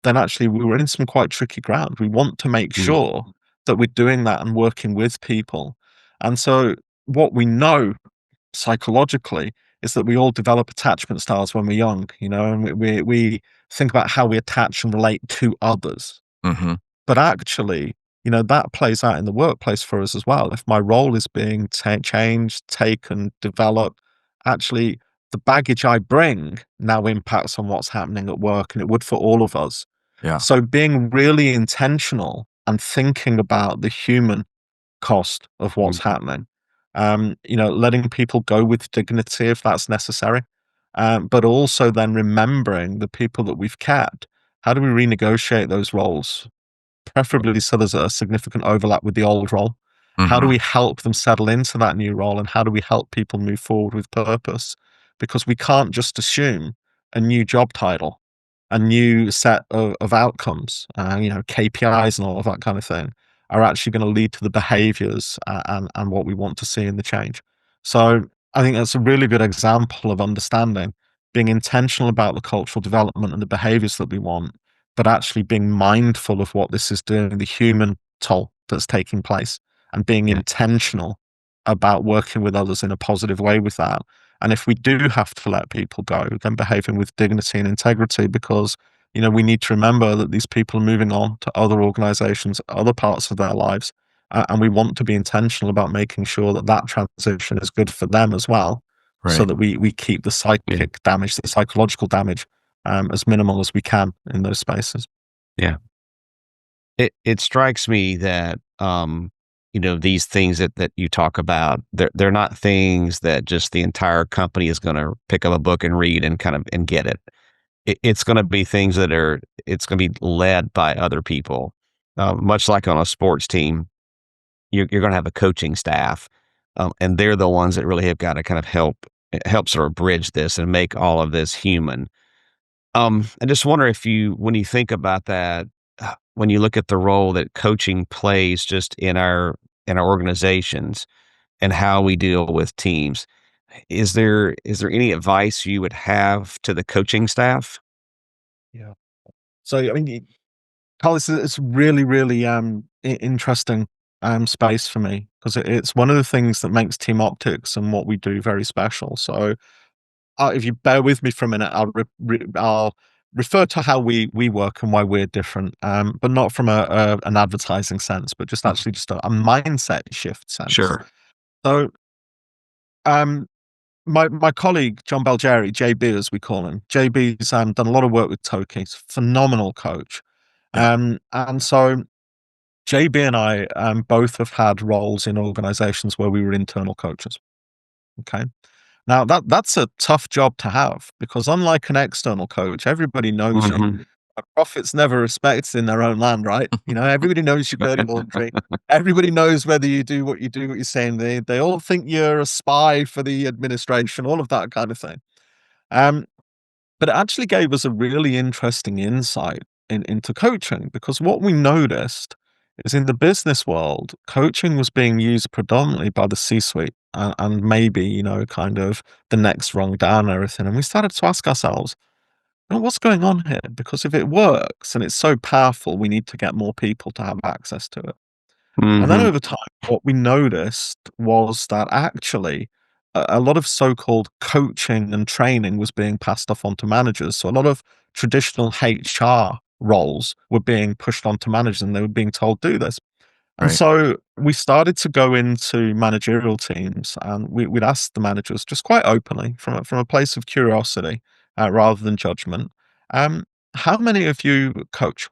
then actually we were in some quite tricky ground. We want to make Mhm. sure that we're doing that and working with people. And so what we know psychologically is that we all develop attachment styles when we're young, and we think about how we attach and relate to others. Mhm. But actually, that plays out in the workplace for us as well. If my role is being changed, taken, developed, actually, the baggage I bring now impacts on what's happening at work, and it would for all of us. Yeah. So being really intentional and thinking about the human cost of what's Mhm. happening, letting people go with dignity if that's necessary, but also then remembering the people that we've kept. How do we renegotiate those roles? Preferably so there's a significant overlap with the old role. How do Mhm. we help them settle into that new role, and how do we help people move forward with purpose? Because we can't just assume a new job title, a new set of outcomes, KPIs and all of that kind of thing are actually going to lead to the behaviors and what we want to see in the change. So I think that's a really good example of understanding, being intentional about the cultural development and the behaviors that we want, but actually being mindful of what this is doing, the human toll that's taking place, and being Yeah. intentional about working with others in a positive way with that. And if we do have to let people go, then behaving with dignity and integrity, because we need to remember that these people are moving on to other organizations, other parts of their lives, and we want to be intentional about making sure that that transition is good for them as well, so Right. that we keep the Yeah. psychic damage, the psychological damage, as minimal as we can in those spaces. Yeah. It strikes me that, these things that you talk about, they're not things that just the entire company is going to pick up a book and read and and get it. It's going to be things it's going to be led by other people. Much like on a sports team, you're going to have a coaching staff, and they're the ones that really have got to kind of help sort of bridge this and make all of this human. I just wonder if when you think about that, when you look at the role that coaching plays just in our organizations and how we deal with teams, is there any advice you would have to the coaching staff? Yeah. So, I mean, Carl, it's really, really interesting space for me because it's one of the things that makes TeamOptix and what we do very special. So, if you bear with me for a minute, I'll refer to how we work and why we're different, but not from an advertising sense, but just Mhm. actually just a mindset shift sense. Sure. So, um, my colleague John Belgeri, JB as we call him, JB's done a lot of work with Toki. He's a phenomenal coach, Yeah. and so JB and I both have had roles in organizations where we were internal coaches. Okay. Now that's a tough job to have because unlike an external coach, everybody knows you. Mhm. A prophet's never respected in their own land, right? You know, everybody knows your dirty laundry. Everybody knows whether you do, what you're saying. They all think you're a spy for the administration, all of that kind of thing. Um, but it actually gave us a really interesting insight into coaching because what we noticed is in the business world, coaching was being used predominantly by the C-suite and maybe, kind of the next rung down and everything. And we started to ask ourselves, what's going on here? Because if it works and it's so powerful, we need to get more people to have access to it. And then Mhm. over time, what we noticed was that actually a lot of so-called coaching and training was being passed off onto managers. So a lot of traditional HR roles were being pushed onto managers and they were being told, do this. And Right. so we started to go into managerial teams and we'd ask the managers just quite openly from a place of curiosity rather than judgment, um, how many of you coach?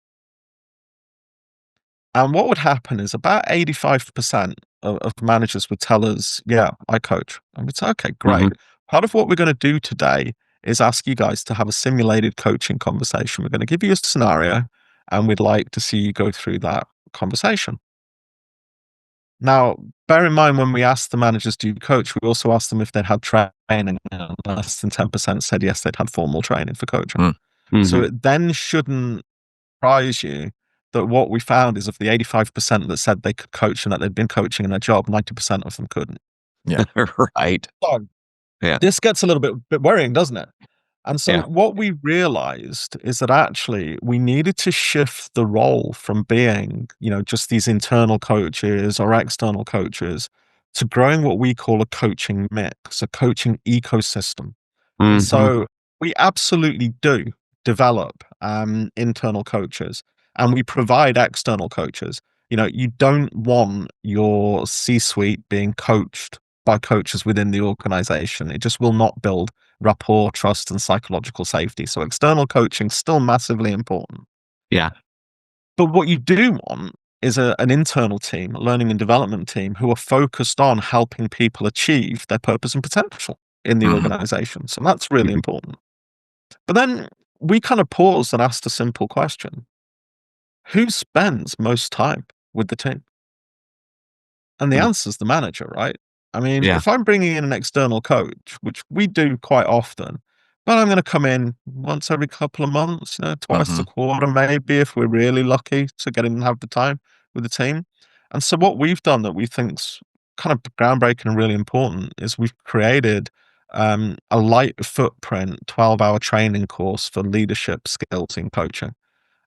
And what would happen is about 85% of managers would tell us, yeah, I coach. And we'd say, okay, Mhm. great. Part of what we're going to do today is ask you guys to have a simulated coaching conversation. We're going to give you a scenario and we'd like to see you go through that conversation. Now, bear in mind when we asked the managers, do you coach? We also asked them if they'd had training, and less than 10% said yes, they'd had formal training for coaching. Mm. So Mhm. it then shouldn't surprise you that what we found is of the 85% that said they could coach and that they'd been coaching in their job, 90% of them couldn't. Yeah. Right. So Yeah. this gets a little bit worrying, doesn't it? And so Yeah. what we realized is that actually we needed to shift the role from being, just these internal coaches or external coaches to growing what we call a coaching mix, a coaching ecosystem. And Mhm. so we absolutely do develop internal coaches and we provide external coaches. You don't want your C-suite being coached by coaches within the organization. It just will not build rapport, trust, and psychological safety. So external coaching still massively important. Yeah. But what you do want is an internal team, a learning and development team who are focused on helping people achieve their purpose and potential in the Mhm. organization. So that's really Mhm. important. But then we kind of paused and asked a simple question. Who spends most time with the team? And the Mm. answer is the manager, right? I mean, Yeah. if I'm bringing in an external coach, which we do quite often, but I'm going to come in once every couple of months, twice a Mhm. quarter, maybe if we're really lucky to get in and have the time with the team. And so, what we've done that we think's kind of groundbreaking and really important is we've created a light footprint 12-hour training course for leadership skills in coaching.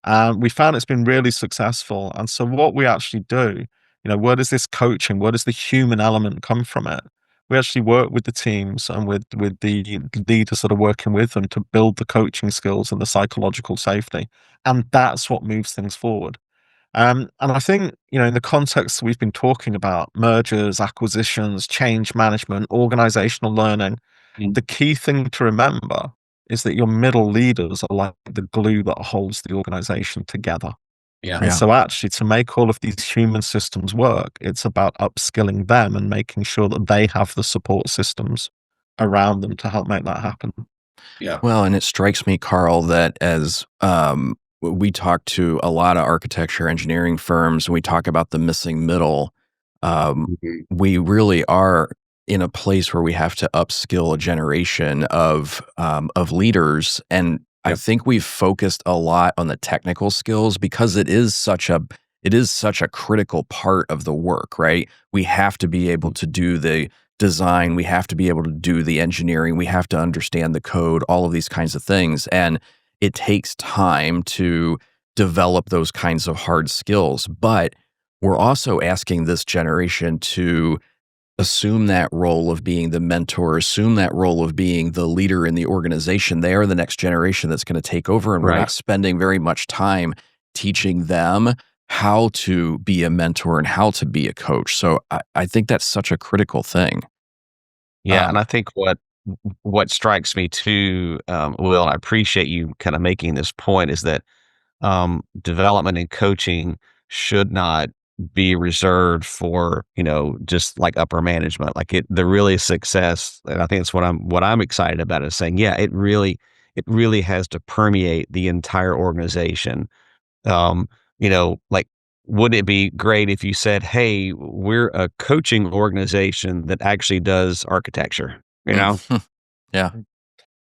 And we found it's been really successful. And so what we actually do, where does this coaching, where does the human element come from it? We actually work with the teams and with the leaders that are working with them to build the coaching skills and the psychological safety. And that's what moves things forward. And I think, in the context we've been talking about mergers, acquisitions, change management, organizational learning, Mm. the key thing to remember is that your middle leaders are like the glue that holds the organization together. Yeah. And Yeah. so actually to make all of these human systems work, it's about upskilling them and making sure that they have the support systems around them to help make that happen. Yeah. Well, and it strikes me, Carl, that as we talk to a lot of architecture engineering firms, we talk about the missing middle. Um, Mhm. we really are in a place where we have to upskill a generation of leaders, and I Yep. think we've focused a lot on the technical skills because it is such a critical part of the work, right? We have to be able to do the design, we have to be able to do the engineering, we have to understand the code, all of these kinds of things. And it takes time to develop those kinds of hard skills. But we're also asking this generation to assume that role of being the mentor, assume that role of being the leader in the organization. They are the next generation that's going to take over. And we're not Right. spending very much time teaching them how to be a mentor and how to be a coach. So I think that's such a critical thing. Yeah, Um, and I think what strikes me too, Will, and I appreciate you kind of making this point, is that development and coaching should not be reserved for, just like upper management. Like the really success, and I think that's what I'm excited about is saying, yeah, it really has to permeate the entire organization. Um, like, wouldn't it be great if you said, "Hey, we're a coaching organization that actually does architecture," you know? mm, yeah,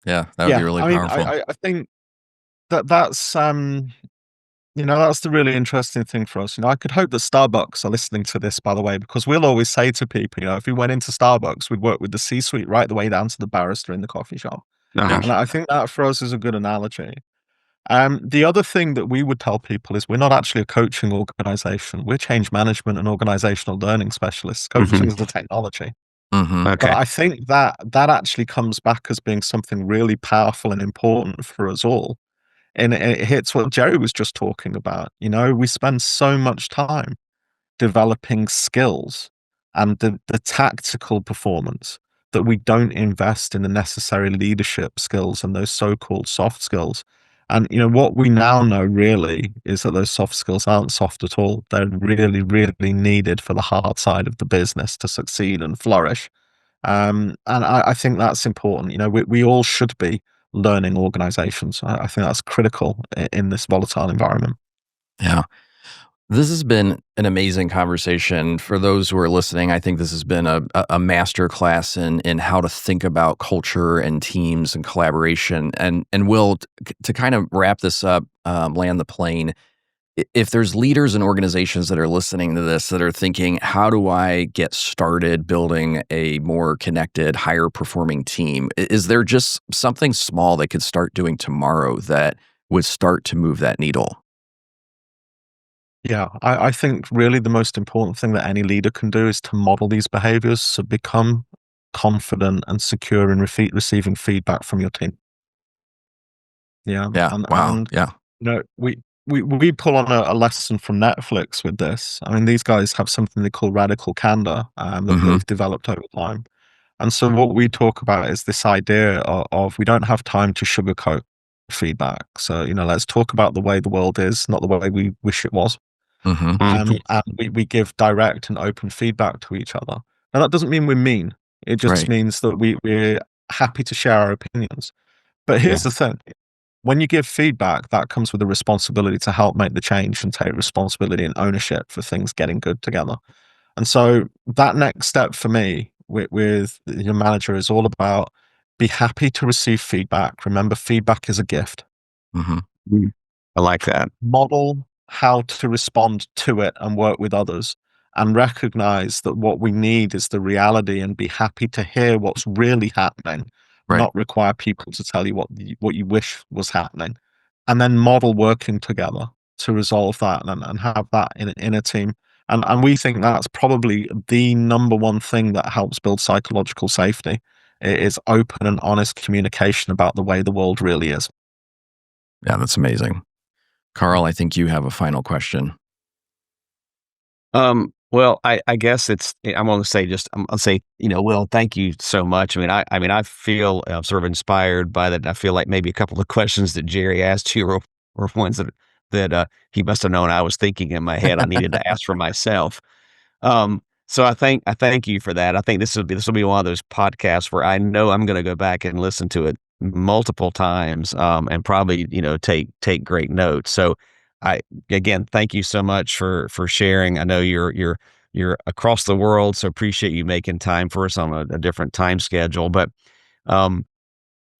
yeah, that would be Yeah, really I mean, powerful. I think that's the really interesting thing for us. I could hope that Starbucks are listening to this, by the way, because we'll always say to people, if we went into Starbucks, we'd work with the C-suite right the way down to the barrister in the coffee shop. Uh-huh. Yeah. And I think that for us is a good analogy. The other thing that we would tell people is we're not actually a coaching organization. We're change management and organizational learning specialists. Mhm. Coaching is the technology. Hmm. But Okay. I think that actually comes back as being something really powerful and important for us all. And it hits what Jerry was just talking about. We spend so much time developing skills and the tactical performance that we don't invest in the necessary leadership skills and those so-called soft skills. And what we now know really is that those soft skills aren't soft at all. They're really, really needed for the hard side of the business to succeed and flourish. And I think that's important. We all should be learning organizations. I think that's critical in this volatile environment. Yeah. This has been an amazing conversation. For those who are listening, I think this has been a master class in how to think about culture and teams and collaboration. And Will, to kind of wrap this up, land the plane. If there's leaders and organizations that are listening to this that are thinking, how do I get started building a more connected, higher performing team? Is there just something small they could start doing tomorrow that would start to move that needle? Yeah, I think really the most important thing that any leader can do is to model these behaviors to become confident and secure in receiving feedback from your team. Yeah, Yeah. Wow. and Yeah. we pull on a lesson from Netflix with this. I mean, these guys have something they call radical candor that Hmm. they've developed over time. And so what we talk about is this idea of we don't have time to sugarcoat feedback. So, let's talk about the way the world is, not the way we wish it was. Hmm. Mhm. And we give direct and open feedback to each other. Now, that doesn't mean we're mean. It just Right. means that we're happy to share our opinions. But here's Yeah. the thing. When you give feedback, that comes with a responsibility to help make the change and take responsibility and ownership for things getting good together. And so that next step for me with your manager is all about be happy to receive feedback. Remember, feedback is a gift. Hmm. Mm. I like that. Model how to respond to it and work with others, and recognize that what we need is the reality and be happy to hear what's really happening, Right. not require people to tell you what you wish was happening. And then model working together to resolve that and have that in a team. And we think that's probably the number one thing that helps build psychological safety. It is open and honest communication about the way the world really is. Yeah. That's amazing. Carl, I think you have a final question. Well, I guess I'm going to say I'll say, Will, thank you so much. I feel sort of inspired by that. I feel like maybe a couple of questions that Jerry asked you were ones that that he must have known I was thinking in my head I needed to ask for myself. So I thank you for that. I think this will be one of those podcasts where I know I'm going to go back and listen to it multiple times, and probably take great notes. So I again thank you so much for sharing. I know you're across the world, so appreciate you making time for us on a different time schedule. But um,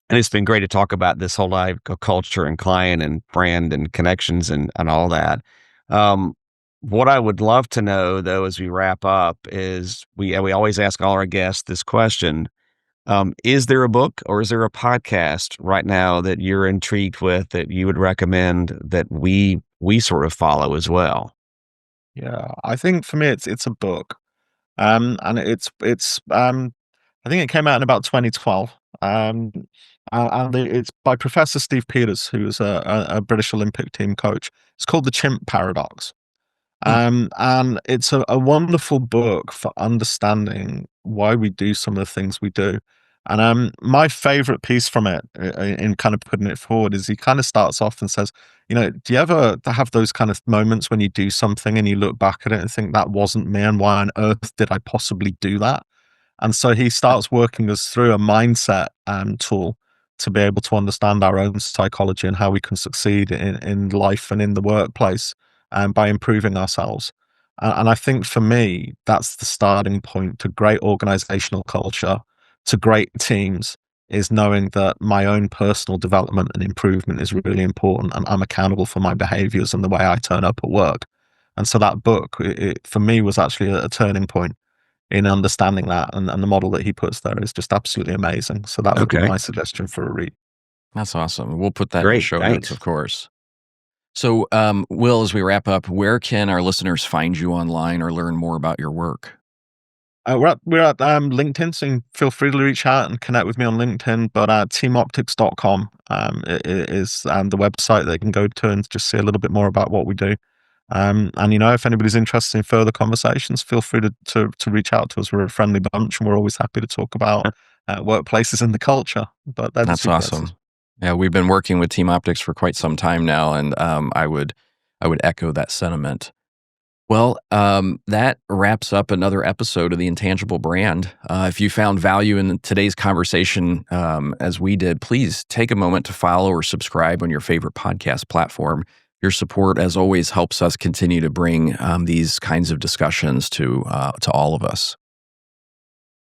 and it's been great to talk about this whole life culture and client and brand and connections and all that. Um, what I would love to know, though, as we wrap up, is we always ask all our guests this question: is there a book or is there a podcast right now that you're intrigued with that you would recommend that we sort of follow as well? Yeah, I think for me it's a book. And it's I think it came out in about 2012. Um, and it's by Professor Steve Peters, who is a British Olympic team coach. It's called The Chimp Paradox. Hmm. And it's a wonderful book for understanding why we do some of the things we do. And my favorite piece from it, in kind of putting it forward, is he kind of starts off and says, do you ever have those kind of moments when you do something and you look back at it and think that wasn't me, and why on earth did I possibly do that? And so he starts working us through a mindset tool to be able to understand our own psychology and how we can succeed in life and in the workplace, by improving ourselves. And I think for me, that's the starting point to great organizational culture, to great teams, is knowing that my own personal development and improvement is really important, and I'm accountable for my behaviors and the way I turn up at work. And so that book, for me, was actually a turning point in understanding that, and the model that he puts there is just absolutely amazing. So that would be Okay, my suggestion for a read. That's awesome. We'll put that in the great, show notes, thanks. of course. So, Will, as we wrap up, where can our listeners find you online or learn more about your work? We're at LinkedIn, so feel free to reach out and connect with me on LinkedIn. But teamoptix.com is the website they can go to and just see a little bit more about what we do. And if anybody's interested in further conversations, feel free to reach out to us. We're a friendly bunch, and we're always happy to talk about workplaces and the culture. But they're the That's two places. awesome. Yeah, we've been working with TeamOptix for quite some time now, and I would echo that sentiment. Well, that wraps up another episode of the Intangible Brand. If you found value in today's conversation, as we did, please take a moment to follow or subscribe on your favorite podcast platform. Your support, as always, helps us continue to bring these kinds of discussions to all of us.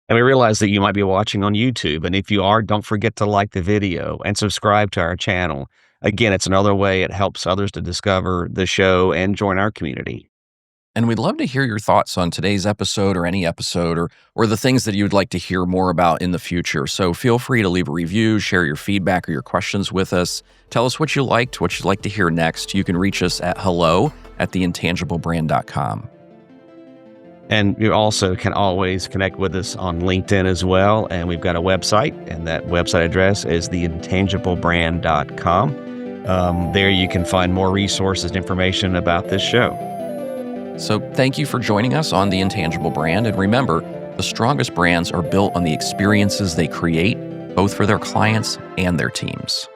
And we realize that you might be watching on YouTube. And if you are, don't forget to like the video and subscribe to our channel. Again, it's another way it helps others to discover the show and join our community. And we'd love to hear your thoughts on today's episode or any episode or the things that you'd like to hear more about in the future. So feel free to leave a review, share your feedback or your questions with us. Tell us what you liked, what you'd like to hear next. You can reach us at hello@theintangible.brand.com. And you also can always connect with us on LinkedIn as well. And we've got a website, and that website address is theintangible.brand.com. There you can find more resources and information about this show. So thank you for joining us on The Intangible Brand. And remember, the strongest brands are built on the experiences they create, both for their clients and their teams.